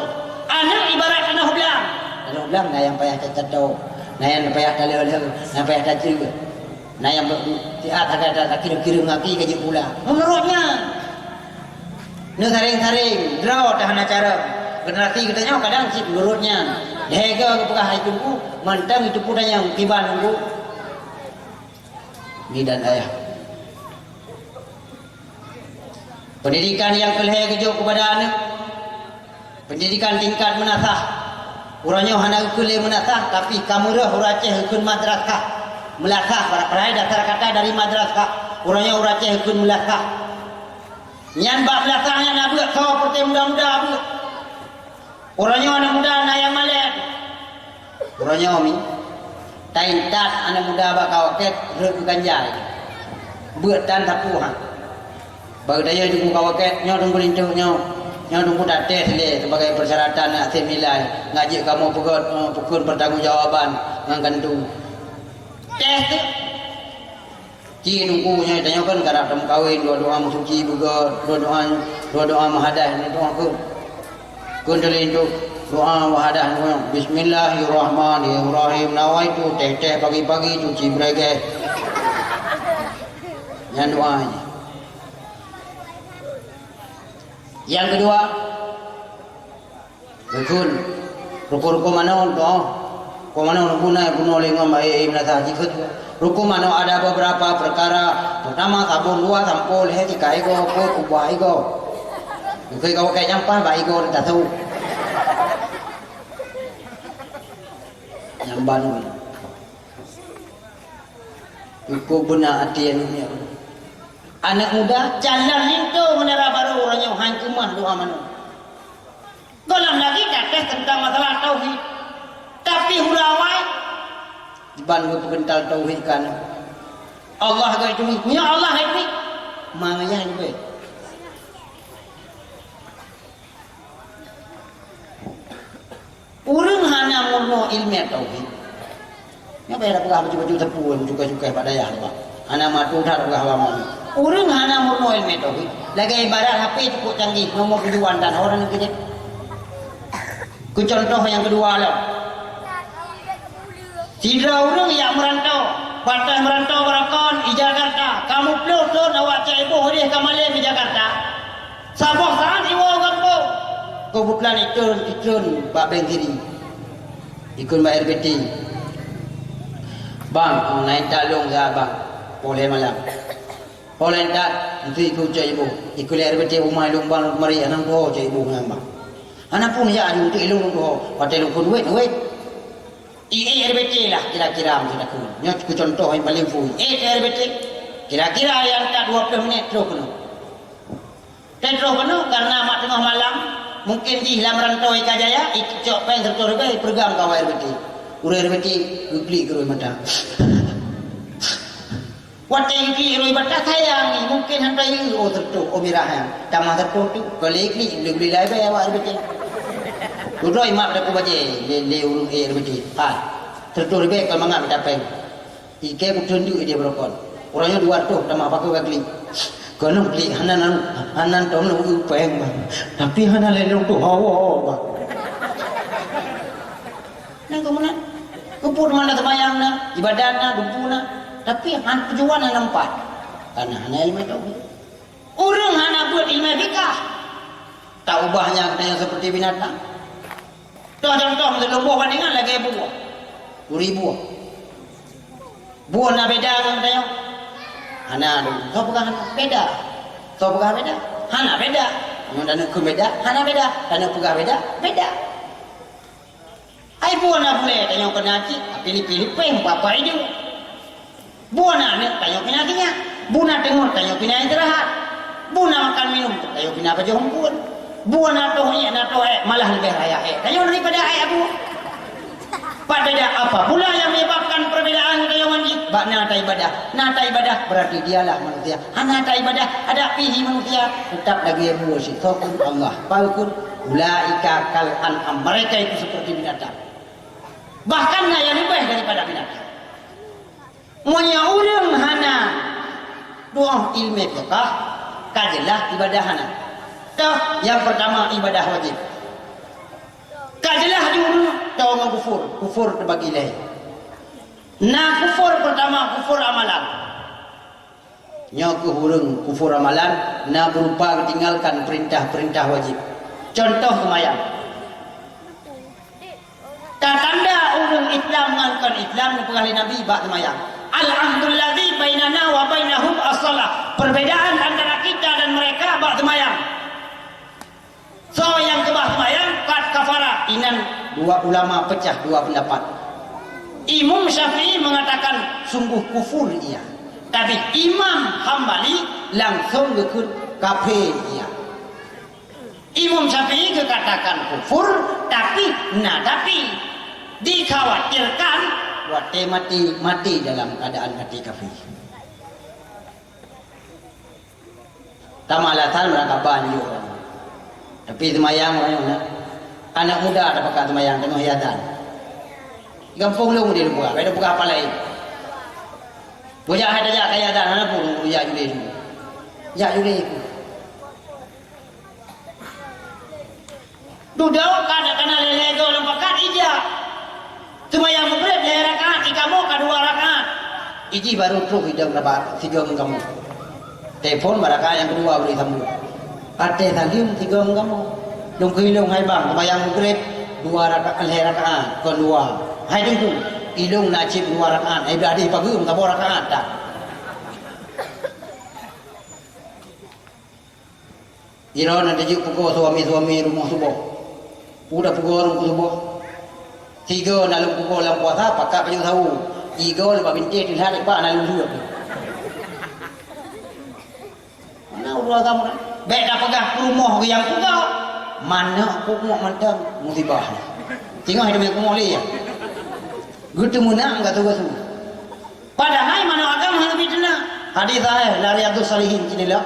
anak ibarat tanah belang na yang payah cacado na yang payah kaleo-leo na payah tacu na yang tiat ada kira-kira ngaki gaji pula menurutnya nu saring-saring draw dah hana cara generasi katanya kadang si menurutnya dega kepekah itu ku mantang itu pun yang kiban ku ni dan ayah. Pendidikan yang keleh kejo kepada anak, pendidikan tingkat menasah. Urangnya hana keleh menasah, tapi kamurah uraceh hukun madrasah. Melasah para dasar kata dari madrasah. Urangnya uraceh hukun melasah. Nyan bab melasahnya nak buat kau seperti muda-muda buat. Urangnya anak muda nak yang malek. Urangnya omi. Tain tat anak muda bakal ket rek ganjai. Buat tan tapuhan. Baru daya tunggu kawaket, nyo tunggu lintuh nyo tunggu dates le sebagai persyaratan nak hasil nilai. Ngajak kamu pukul pertanggungjawaban dengan gantung. Tes tu. Ci nunggu nyo tanya kan karap temu kahwin doa suci juga, doa mahadah ni doa ku. Kun lintuh doa mahadah bismillahirrahmanirrahim. Nawaitu teh pagi-pagi cuci berege. Yang doanya. Yang kedua, rukun mana doa, mana guna oleh ngamai menasa jikut. Rukun mana ada beberapa perkara. Pertama sabun dua sampul jika ego kubah ego. Jika kau kayak nyampah bah ego tak tahu. Nyamban. Ikut benar hati ni. Anak muda jalan itu menara baru orangnya hankumah doa mana. Dalam lagi tes tentang masalah tauhid. Tapi hurawai diban pengental tauhid kan. Allah gak itu punya Allah itu. Manganya itu. Urang hana murno ilmu tauhid. Nya bayar baju tepun juga pada ya Pak. Hana matu dah ulama. Urang hana murno ilmu tauhid. Lagi ibarat HP cukup canggih, nomor tujuan dan orang yang kejut. Ku contoh yang kedua lah. Sidra urang yang merantau, partai merantau berakon di Jakarta. Kamu peloton awak cai boh dia kamale di Jakarta. Sabah saat iwo gampo. Kebetulan itun Pak Ben Kiri. Ikut Mbak RBT. Bang, naik talung ke abang. Boleh malam. Oleh tak, itu ikut cik ibu. Ikut lihat RBT rumah lumbang kemari anak doa cik ibu ngambang. Anak pun ya ada untuk ilmu doa. Pakai lumpur duit. RBT lah kira-kira macam aku. Ini aku contoh yang paling full. RBT kira-kira yang tak 20 minit terus penuh. Dan terus penuh karena mak tengah malam mungkin di dalam rantau Eka Jaya ikut pengen serta RBT pergang kau RBT. Urang RBT gublik ke mata. Watai ki roi batas sayang ni mungkin hantai tertuk mirah tamah tertuk tu kali beli lai bayar awak betul. Roi mak dak baje le urung betul. Tertuk rebe kalau mangap dapat. Ike ku tunjuk dia berokon. Orangnya 200 tamah pakai bagli. Kono beli hanan tong lu upeng bang. Tapi hanan le tu hawa bang. Nang kemana? Kupur mana sembayang na, ibadah na, dumpu na. Tapi han tujuan yang nampak. Karena hanya ilmu tauhid. Orang hana buat ilmu fikah. Tak ubahnya yang seperti binatang. Contoh untuk buah bandingan lagi buah. 1000 buah. Buah na beda dengan dia. Hana kau pegang beda. Kau pegang beda. Hana beda. Yang dana ku beda, hana beda. Dana pegang beda, beda. Ai buah na boleh tanya kena cik, pilih-pilih peng apa itu. Buah nak tanya penyakitnya, buah tengok tanya penyakit istirahat, buah makan minum tanya penyakit apa jauh pun, buah nak malah lebih raya tanya daripada abu. Pada apa pula yang menyebabkan perbedaan tanya mandi? Bak nata ibadah berarti dialah manusia. Nata ibadah ada pihi manusia tetap lagi buah si tokun Allah. Paukun ulaika kal an'am, mereka itu seperti binatang. Bahkan yang lebih daripada binatang. Monya urang hana doa ilmu fiqah kajilah ibadah hana. Yang pertama ibadah wajib. Kajilah dulu tahu kufur terbagi lain. Nah kufur pertama kufur amalan. Nya kufur amalan na berupa tinggalkan perintah-perintah wajib. Contoh semayang. kan Islam pengali Nabi bak semayang. Alhamdulillah bainana wa bainahum as-shalah. Perbedaan antara kita dan mereka bak semayang. So yang kebah semayang kat kafara. Inan dua ulama pecah dua pendapat. Imam Syafi'i mengatakan sungguh kufur ia. Tapi Imam Hambali langsung ikut kafir ia. Imam Syafi'i katakan kufur, tapi dikhawatirkan wate mati dalam keadaan mati kafir. Tamalatan mereka banyu. Tapi semayang orang anak muda ada pakai semayang penuh hiasan. Gampung lu di luar, ada buka apa lain? Punya ada aja kayak ada anak pun ya juga itu. Ya juga itu. Duduk karena lelego lempakan ija. Cuma yang berat le rakaat, kamu kedua rakaat. Iji baru tuh hidung berapa? Tiga kamu. Telepon baraka yang kedua beri sambung. Ate tagim tiga kamu. Dong kilong hai bang, cuma yang berat dua rakaat le rakaat kedua. Hai tu ilung najib dua rakaat. Ai berada pagi kamu rakaat dah. Iro nanti juga pukul suami rumah subuh. Udah pukul rumah subuh. Tiga dalam pukul dalam puasa pakak baju tahu. Tiga lepas bintik di hari pak dalam dua. Mana udah kamu? Baik dah pegang rumah yang pegang. Mana aku mau macam musibah. Tengok hidup aku mulai ya. Gitu menang enggak tahu tu. Padahal mana agama lebih tenang. Hadis saya dari Abdul Salihin sinilah.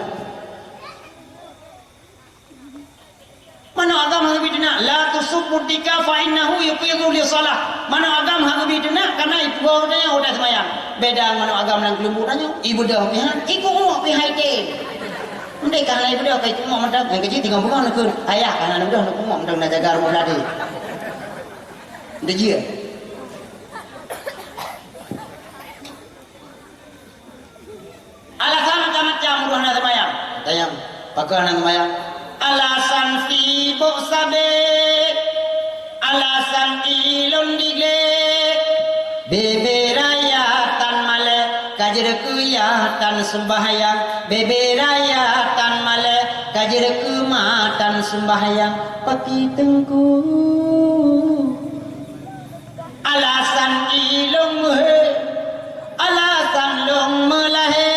Mana agama lebih benar? La tusubbu dika fa innahu yuqidhu li salah. Mana agama lebih benar karena ibu orangnya udah semayang. Beda mana agama yang kelemburannya ibu dah pihan, iku mau pihai ke. Ndai karena ibu dah kai cuma mendak yang kecil tinggal bukan nak ayah karena ibu dah nak mau mendak nak jaga rumah tadi. Dia alasan macam-macam rumah nak semayang. Tayang pakai nak semayang. Alasan sibuk sabe, alasan ilun digle, bebe raya tan male, kajir kuya tan sembahyang, bebe raya tan male, kajir kuma tan sembahyang, paki tengku. Alasan ilung he, alasan long melahe,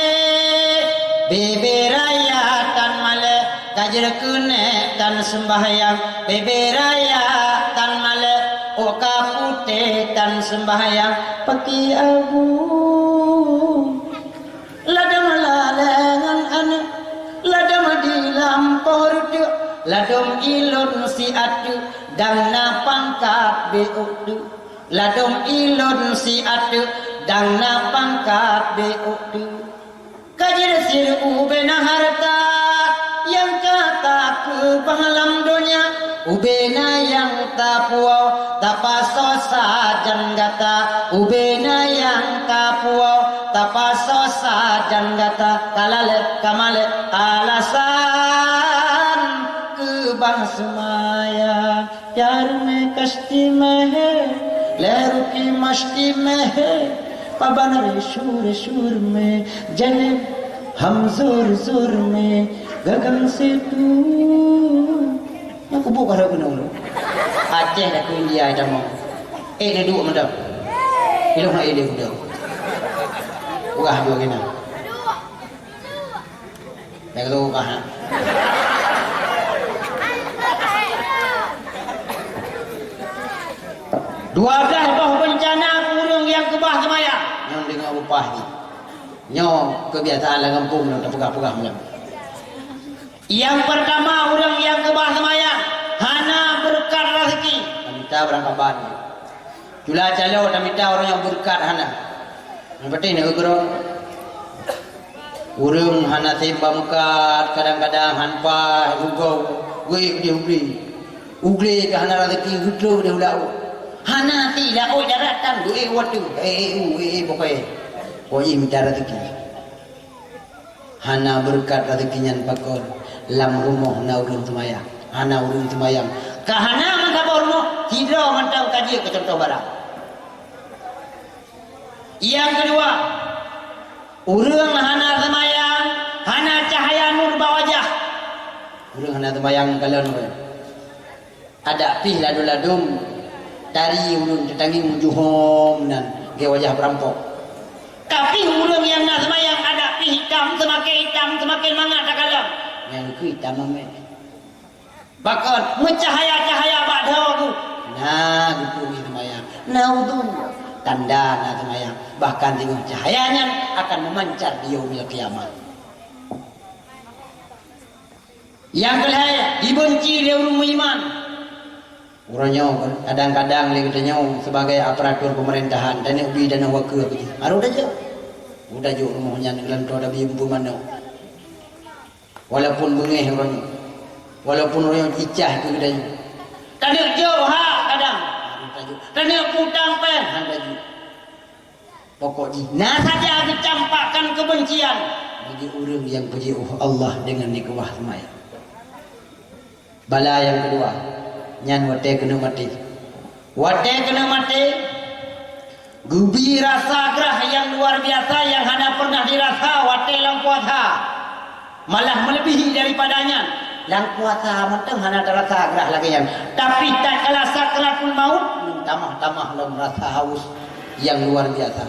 bebe raya tan male. Kajir kune tan sembahyang bebe raya tan male oka putih tan sembahyang peki abu ladam lalengan ane ladam di lampor du ladam ilun si adu dang na pangkat beudu ladam ilun si adu dang na pangkat beudu kajir sir ubena harta yang kata ku penghalam dunia ubena yang tak puau tak pasosa janggata ubena yang tak puau tak pasosa janggata kalale kamale alasan ke bang semaya pyar me kashti mehe lehru ki mashti mehe pabanare shur me jane हम जोर में गगन से तू aku buka dah guna dulu Aceh dah ke India dah mau dia duduk macam hilang nak dia duduk buah dua kena dah kata buah 12 bah bencana burung yang kebah semaya yang dengan upah ni nyo kebiasaan lah kampung nak pegah-pegah macam. Yang pertama orang yang kebah semaya hana berkat rezeki. Minta berangkat ban. Jula calo dah minta orang yang berkat hana. Yang penting nak gerong. Urung hana sembah mekat kadang-kadang hanpa ugau gue dia ugli ke hana rezeki hutlo dia ulau. Hana tidak oi daratan gue waktu pokoknya. Koi minta rezeki. Hana berkat rezekinya pakor lam rumah na urun semayang. Hana urun semayang. Kahana mangkap rumah tidak mantau kaji ke contoh barang. Yang kedua, urang hana semayang, hana cahaya nur bawajah. Urang hana semayang kalian ada pih ladu-ladum dari ulun tetangi mujuhom dan ke wajah perampok. Tapi urang yang nak semayang ada pih hitam semakin mangat tak kalah. Yang hitam amet. Bahkan mencahaya-cahaya badau tu. Nah, gitu ni semayang. Naudun tanda nak semayang. Bahkan tengok cahayanya akan memancar di yaumil kiamat. Yang kedua, dibenci oleh orang beriman. Orangnya kadang-kadang dia katanya sebagai aparatur pemerintahan dan ubi dan wakil begitu. Aru dah je. Udah je rumahnya dalam tu ada bimbu mana. Walaupun bengeh orangnya. Walaupun orang icah itu katanya. Tadi jauh ha kadang. Tadi putang pen ada je. Pokoknya nah saja dicampakkan kebencian bagi orang yang puji Allah dengan nikmah semaya. Bala yang kedua, nyan wate kena mati. Wate kena mati. Gubi rasa gerah yang luar biasa yang hana pernah dirasa wate lang puasa. Malah melebihi daripadanya. Lang puasa mentang hana terasa gerah lagi yang. Tapi tak kala sakratul maut tamah-tamah lang rasa haus yang luar biasa.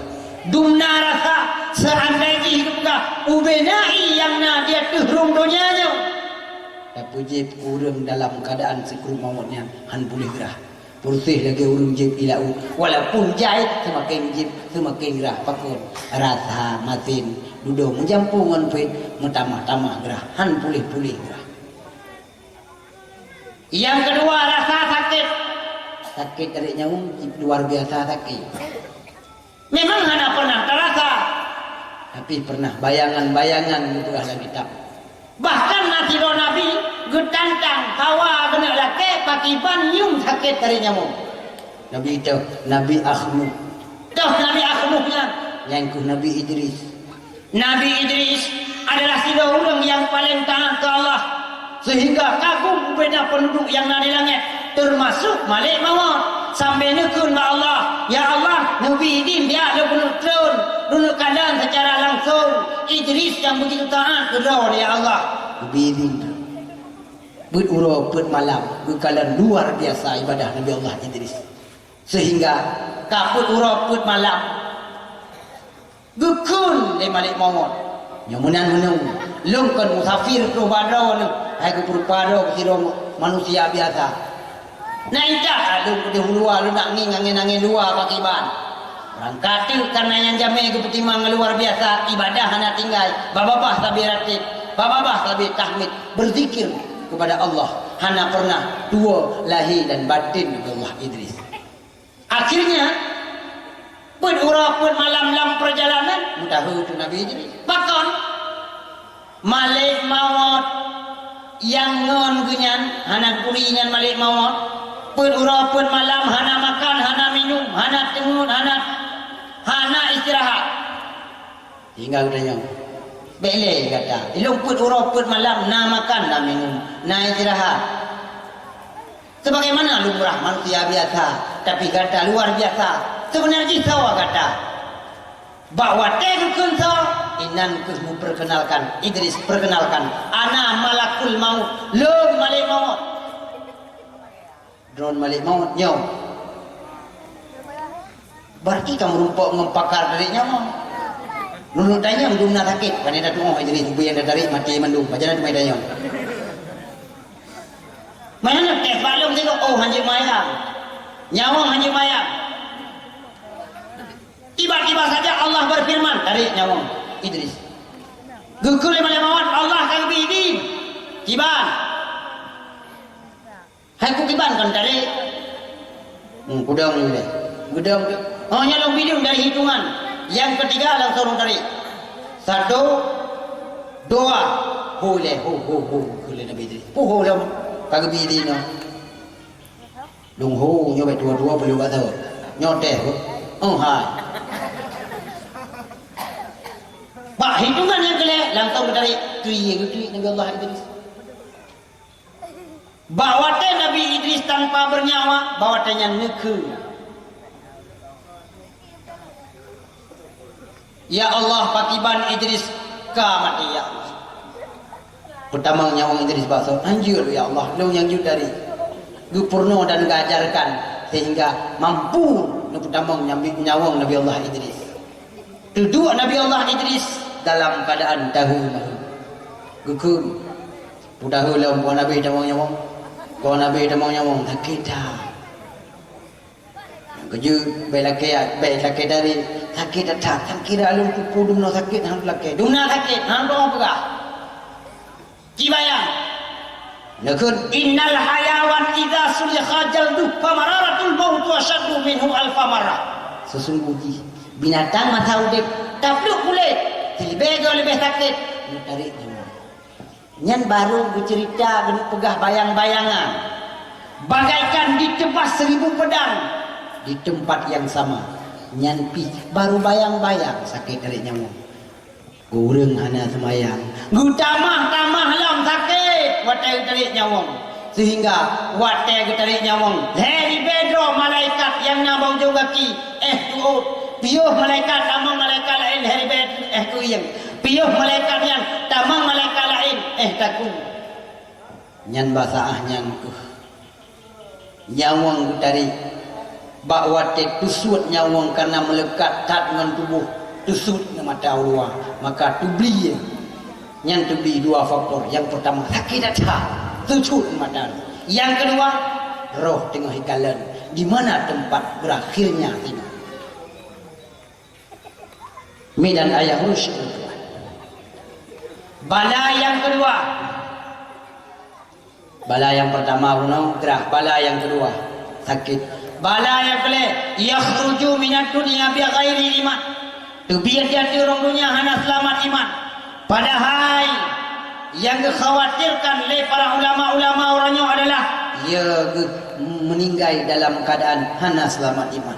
Dumna rasa seandainya hidup ka ubenai yang na dia tuhrung dunianya. Tapi jib urang dalam keadaan sekru mautnya han boleh gerah. Bersih lagi urang jib ilau. Walaupun jahit semakin jib semakin gerah. Pakun rasa masin duduk menjampungan pet mentamah-tamah gerah. Han pulih-pulih gerah. Yang kedua rasa sakit. Sakit dari nyawa luar biasa sakit. Memang hana pernah terasa. Tapi pernah bayangan-bayangan gitu ahli kitab. Bahkan nanti Nabi getantang hawa kena laki pakiban nyum sakit dari nyamuk. Nabi itu Nabi Akhnuh. Tuh Nabi Akhnuhnya yang ku Nabi Idris. Nabi Idris adalah si orang yang paling taat ke Allah sehingga kagum kepada penduduk yang ada di langit termasuk Malik Maut sampai nekun ma Allah. Ya Allah, Nabi Idris dia ada bunuh tron bunuh keadaan secara langsung. Idris yang begitu taat kepada ya Allah. Nabi Idris berurau ber malam berkalan luar biasa ibadah Nabi Allah Idris sehingga kaput urau put malam gukun le Malik Maut nyamunan menung lungkan musafir tu badau ni aku berpado kira manusia biasa. Nah indah lu di luar lu nak ngingangin luar pakiban. Berangkat tu karena yang jamai ke petimang luar biasa ibadah hana tinggal. Bababah tabi ratib, bababah tabi tahmid, berzikir kepada Allah. Hana pernah dua lahir dan batin Allah Idris. Akhirnya pun urapun malam lam perjalanan mutahu tu Nabi Idris. Bahkan Malik Maut yang ngon genyan hana kuringan Malik Maut. Pun urapun malam hana makan, hana minum, hana tengut, hana istirahat. Tinggal katanya. Bele kata. Ilung pun urapun malam na makan, na minum, na istirahat. Sebagaimana lumrah manusia biasa, tapi kata luar biasa. Sebenarnya sawa kata. Bahwa tegukun sawa inan kusmu perkenalkan Idris perkenalkan ana malakul maut lum Malik Maut. Drone Malik Maut nyaw. Berarti kamu rumpok ngempakar dari nyawa. Nunut dayang belum nak sakit. Kan ada tunggu Idris tubuh yang dari mati mandung. Pajanan mai dayang. Mana tes balong tengok oh hanji mayang. Nyawa hanji mayang. Tiba-tiba saja Allah berfirman dari nyawa Idris. Gukul Malik Maut Allah akan bidin. Kiban. Hai ku kiban kan tadi. Gudang ni deh. Gudang tu. Oh nyalong bidung dari hitungan. Yang ketiga langsung tarik. 1 2 hole hole Nabi Idris. Hole kagak bidin no. Lung ho nyoba dua-dua perlu kata. Nyoteh. Oh hai. Pak hitungan yang kelak langsung tarik. Tui Nabi Allah Idris. Bahawa Nabi Idris tanpa bernyawa, bahawa yang neku. Ya Allah pakiban Idris ka mati ya Allah. Pertama nyawang Idris bakso anjur ya Allah lu yang dari gupurno dan ngajarkan sehingga mampu nu pertama nyawang Nabi Allah Idris. Kedua Nabi Allah Idris dalam keadaan tahu gugur. Pudah ulam ko Nabi nyawang ko Nabi nyawang sakit dah. Keju belaki dari sakit dah sakit alun pudum no sakit hang laki dumna sakit hang do apa cibayang nakun innal hayawan idza sulikha jaldu famararatul maut wasyaddu minhu alfa marrah. Sesungguhnya binatang mata udip tapluk kulit lebih sakit tarik nyan baru bercerita geni pegah bayang-bayangan bagaikan ditebas 1000 pedang di tempat yang sama nyanpi baru bayang-bayang sakit dari nyamuk kurang hana semayang gutamah lam sakit watai tarik nyawang sehingga watai tarik nyawang dari bedro malaikat yang nabau jogaki tuut piuh malaikat tamang malaikat lain dari bedro kuyang piuh malaikat yang tamang malaikat lain takun nyan basaah nyan nyawang tarik bahwa tusut nyawang karena melekat tat dengan tubuh tusut dengan mata Allah maka tubli yang tubli dua faktor yang pertama sakit dah tusut mata yang kedua roh tengah hikalan di mana tempat berakhirnya ini medan ayah rusyid bala yang kedua bala yang pertama gerah bala yang kedua sakit bala yang kelih yakhruju minad dunya bi ghairi iman tu biar dia orang dunia hanya selamat iman padahal yang dikhawatirkan oleh para ulama-ulama orangnya adalah ia meninggal dalam keadaan hanya selamat iman.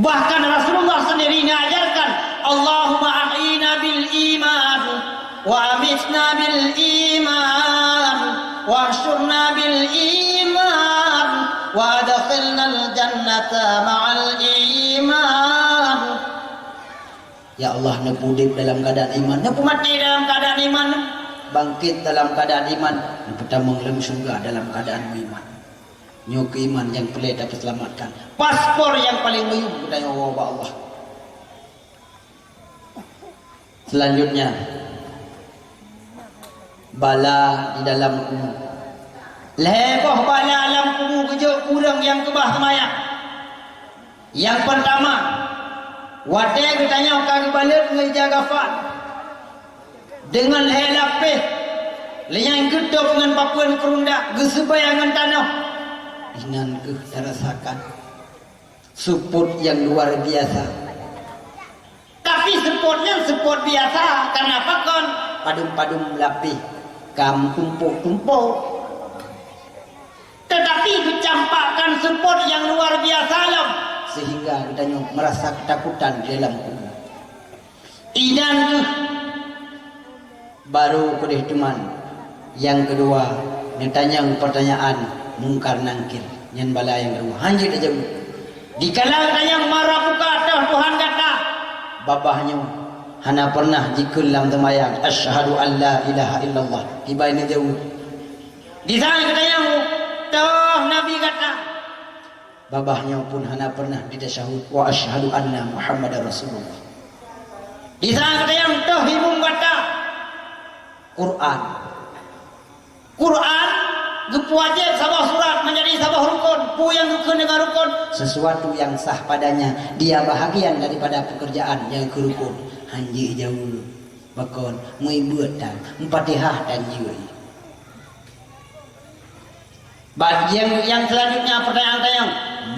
Bahkan Rasulullah sendiri mengajarkan Allahumma ahyina bil iman wa amitna bil iman wa ahsyurna bil iman wa adkhilnal jannata ma'al iman. Ya Allah, nepu hidup dalam keadaan iman, nepu mati dalam keadaan iman, bangkit dalam keadaan iman, nepu tamang dalam surga dalam keadaan iman. Nyok iman yang pelik dapat selamatkan. Paspor yang paling muyuh dari Allah. Selanjutnya bala di dalam kubur. Leboh bala dalam kubur kejauh kurang yang kebah semayang. Yang pertama, wadah bertanya kaki balik menjaga fat dengan leher lapis, lenyang gedok dengan papuan kerundak, gesebayangan tanah. Inan ke terasakan support yang luar biasa. Tapi supportnya support biasa. Kenapa kon? Padum-padum lapis, kam tumpuk-tumpuk. Tetapi dicampakkan support yang luar biasa lah. Sehingga kita merasa ketakutan di dalam kubur. Idan tuh baru kedih teman. Yang kedua, ditanya pertanyaan mungkar nangkir. Yang bala yang kedua, hanjir aja. Dikala tanya marah buka dah Tuhan kata. Babahnya hana pernah jikul dalam temayang asyhadu an la ilaha illallah. Tiba ini jauh. Di sana katanya toh Nabi kata. Babahnya pun hana pernah ditasyahud wa asyhadu anna Muhammadar Rasulullah. Di sana katanya toh ibu kata Quran gepu wajib sabah surat menjadi sabah rukun. Pu yang rukun dengan rukun sesuatu yang sah padanya dia bahagian daripada pekerjaan yang kerukun. Hanji jauh bakon muibuat dan Fatihah dan jiwa. Bagian yang selanjutnya pertanyaan-pertanyaan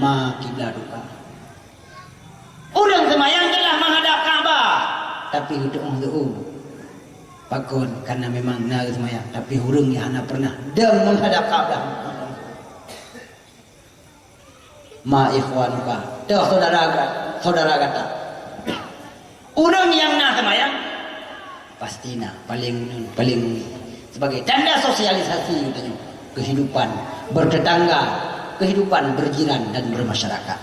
ma kiblat duka. Orang semayang telah menghadap Ka'bah tapi hudung pakon karena memang nak semayang tapi hurung ya anak pernah dan menghadap Ka'bah. Ma ikhwanuka dah saudara kata orang yang nak semayang pastinya paling sebagai tanda sosialisasi katanya kehidupan bertetangga, kehidupan berjiran dan bermasyarakat.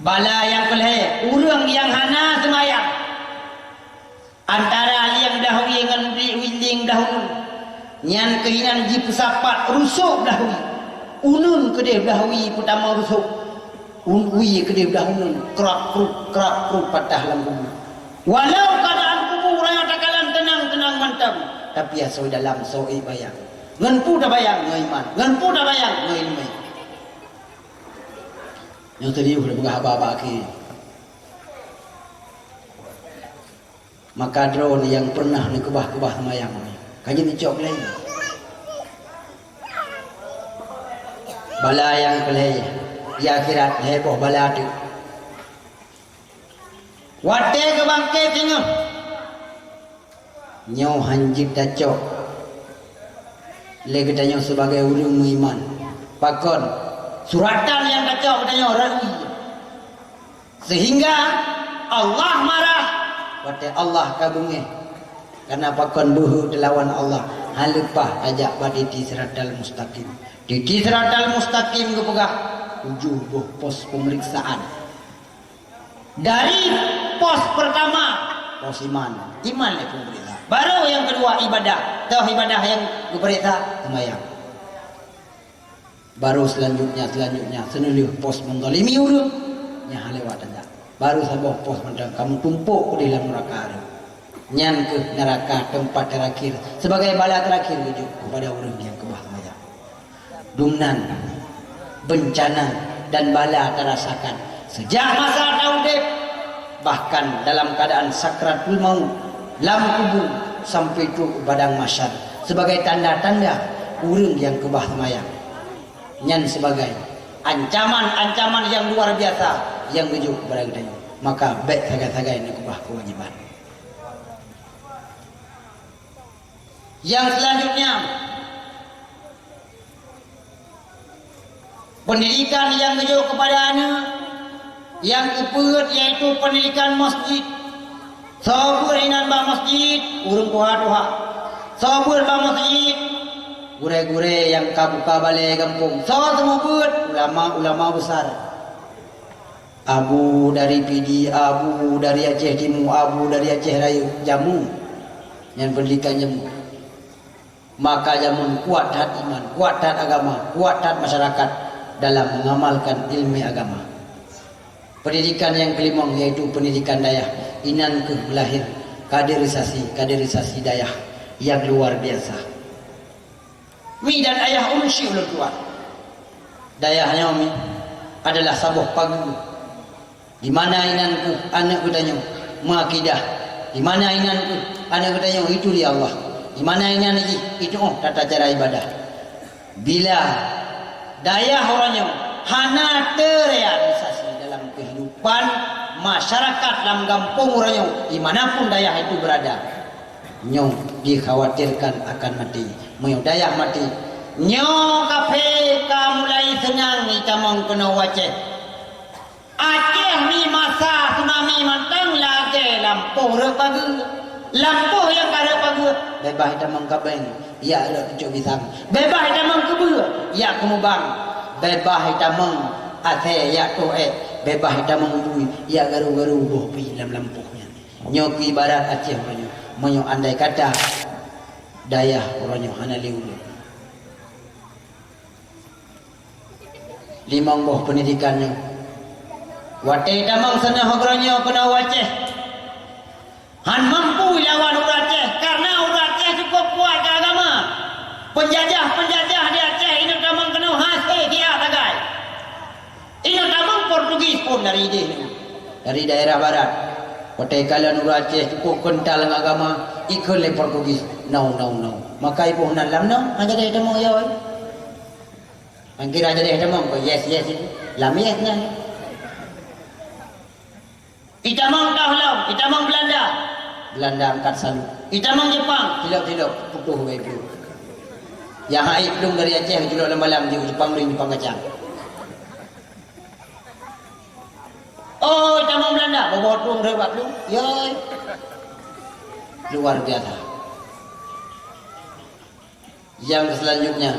Bala yang kelih, urang yang hana semayang. Antara yang dahulu dengan winding dahulu. Nyan kehinan ji pesapat rusuk dahulu. Unun kedih dahulu pertama rusuk. Unui kedih dahulu kerak kruk patah lampu. Walau keadaan kubur yang takalan tenang mantap, tapi asal dalam soi bayang. Ngan pu dah bayang ngaiman, ngan pu dah bayang ngailmai. Yang tadi udah buka apa-apa ke. Maka drone yang pernah ni kebah-kebah semayang ni kaji ni cok lain. Bala yang kelai di akhirat heboh bala tu. Wate ke bangke tengok. Nyaw hanjib dah cok. Lagi tanya sebagai urang iman. Pakon suratan yang dah cok tanya rawi. Sehingga Allah marah. Wate Allah kabunge karena pakon buhu lawan Allah halupah ajak pada di siratal mustaqim. Di siratal mustaqim ke pegah ujuh boh pos pemeriksaan. Dari pos pertama pos iman yang pemerintah. Baru yang kedua ibadah. Tahu ibadah yang diperintah sembahyang. Baru selanjutnya senulih pos menzalimi urang nya halewat anda. Baru sabah pos mandang kamu tumpuk di dalam neraka. Nyan ke neraka tempat terakhir sebagai bala terakhir rujuk kepada orang yang kebah maya. Dumnan, bencana dan bala terasakan sejak masa Daud, bahkan dalam keadaan sakratul maut, lam kubur sampai itu padang mahsyar sebagai tanda-tanda orang yang kebah maya. Nyan sebagai ancaman-ancaman yang luar biasa yang rujuk kepada kita. Maka baik sagai-sagai ini kubah kewajiban. Yang selanjutnya pendidikan yang rujuk kepada anak yang kepeut yaitu pendidikan masjid. Sabur inan ba masjid urang tuha-tuha. Sabur ba masjid gure-gure yang kabuka balai kampung. So semua beut ulama-ulama besar. Abu dari PD, Abu dari Aceh Timur, Abu dari Aceh Raya, jamu yang pendidikan jamu. Maka jamu kuat hati iman, kuat hati agama, kuat hati masyarakat dalam mengamalkan ilmu agama. Pendidikan yang kelima yaitu pendidikan dayah. Inan ke melahir kaderisasi dayah yang luar biasa. Mi dan ayah unsi ulun tua. Dayahnya mi adalah sabuh pagu. Di mana inanku anak bertanya mengakidah. Di mana inanku anak bertanya itu dia Allah. Di mana inan lagi itu tata cara ibadah. Bila dayah orangnya hana terrealisasi dalam kehidupan masyarakat dalam kampung orangnya dimanapun dayah itu berada, nyo dikhawatirkan akan mati. Mau dayah mati, nyo kafe mulai senang itamang kena waceh. Aceh ni masa tsunami mantang lagi lampuh repagi. Lampuh yang kada pagi. Bebas hitam kabeng, ya ada tujuh bisang. Bebas hitam kebu, ya kumubang. Bebas hitam ate ya toe. Bebas hitam bui, ya garu-garu boh pi dalam lampuhnya. Nyoki barat Aceh orangnya. Menyo andai kata dayah orangnya hana liulu. Limang boh pendidikannya. Wate damang sana hogronya kena waceh. Han mampu lawan orang Aceh karena orang Aceh cukup kuat ke agama. Penjajah di Aceh ini damang kena hasil dia tagai. Ini damang Portugis pun dari dia. Dari daerah barat. Wate kalian orang Aceh cukup kental dengan agama, ikut le Portugis. No. Maka ibu nan lam no, aja dia damang ya. Angkir aja dia damang ko yes itu. Lam yes nan. Itamang Dahlam, Itamang Belanda angkat salu. Itamang Jepang, tidak putuh itu. Yang haid belum dari Aceh, juluk lembalang di Jepang kacang. Oh, Itamang Belanda, bawa tuang rebak belum? Yoi. Luar biasa. Yang selanjutnya,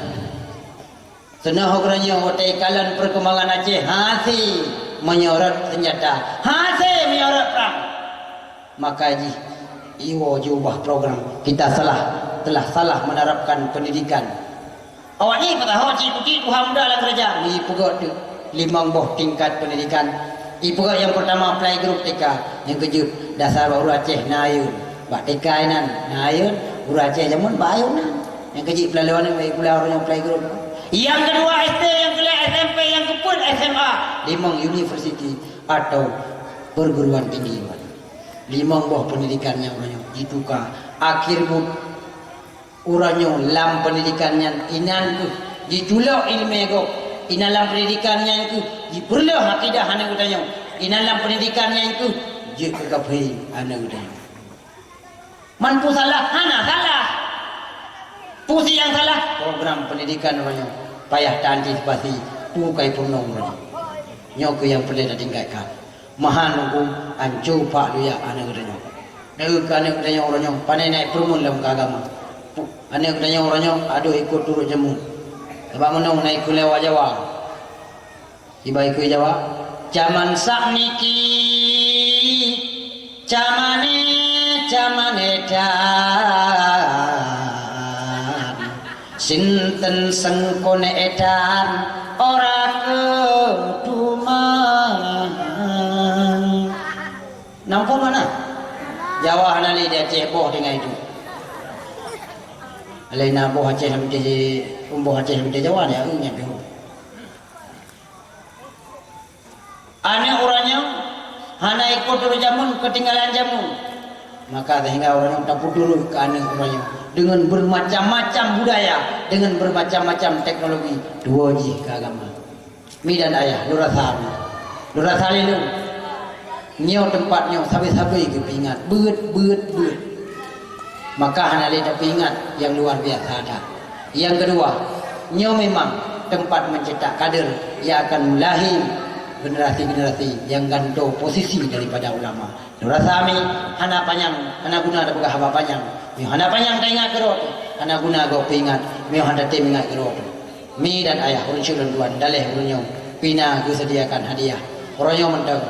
senah hokranya hotel kalan perkembangan Aceh hasil menyorot senjata, hasil menyorot perang. Maka ji iwo jubah program kita telah salah menerapkan pendidikan. Awak ni kata awak cikgu Tuhan muda lah kerja. Ni pegak tu 5 buah tingkat pendidikan. Pegak yang pertama playgroup TK, yang kejut dasar baru Aceh nayun. Bak TK nan nayun, baru Aceh zaman bayun nan. Yang kejut pelaluan ni pulau orang yang playgroup. Yang kedua SD, yang kedua SMP, yang keempat SMA. 5 universiti atau perguruan tinggi. 5 buah pendidikannya orangnya ditukar. Akhir orangnya lam pendidikannya inan ku diculak ilmu ko. Inan lam pendidikannya ku diperlu akidah anak utanya. Inan lam pendidikannya ku je kekapai anak utanya. Mampu salah, hana salah. Pusi yang salah program pendidikan orangnya. Payah dan antisipasi pukai purno orangnya. Nyoku yang perlu ditingkatkan. Mahan hukum ancu pak luya anak udanya. Anak udanya orangnya pandai naik permun dalam agama. Anak udanya orangnya aduh ikut turut jemu. Sebab menung naik kulewa Jawa. Iba ikut Jawa. Zaman sakniki, zamane edan. Sinten sengkone edan ora keduman. Nampun mana? Jawa hanali dia Aceh boh dengan itu. Alaina boh Aceh hamde boh Aceh hamde Jawa dia nya behu. Anak orangnya hana ikut dulu jamun ketinggalan jamun. Maka sehingga orang tak dulu ke anak orangnya dengan bermacam-macam budaya, dengan bermacam-macam teknologi 2G ke agama. Mi dan ayah Lurasali. Lurasali lu nyo tempatnya sabai-sabai ke pingat beut. Maka hanali tak pingat yang luar biasa ada. Yang kedua, nyo memang tempat mencetak kader yang akan melahir generasi-generasi yang gantung posisi daripada ulama. Lurasami hana panjang, hana guna ada begah haba panjang. Mi hana panjang tak ingat kerot. Hana guna go pingat, mi hana te ingat kerot. Mi dan ayah urun tuan daleh urunyo pina disediakan hadiah. Orangnya mentang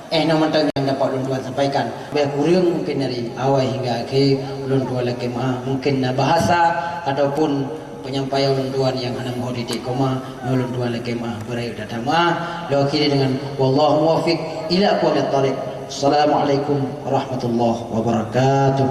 no mentang yang dapat ulun tuan sampaikan. Biar kurang mungkin dari awal hingga akhir ulun tuan lagi mungkin bahasa ataupun penyampaian ulun tuan yang hana mohon titik koma ulun tuan lagi berayu datang lo kini dengan wallahu muwaffiq ila aqwamit thariq. Assalamualaikum warahmatullahi wabarakatuh.